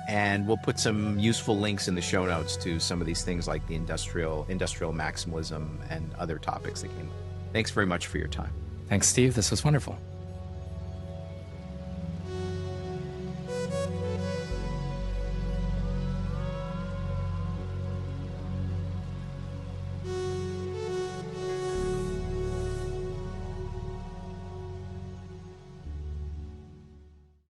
and we'll put some useful links in the show notes to some of these things like the industrial maximalism and other topics that came up. Thanks very much for your time. Thanks, Steve. This was wonderful.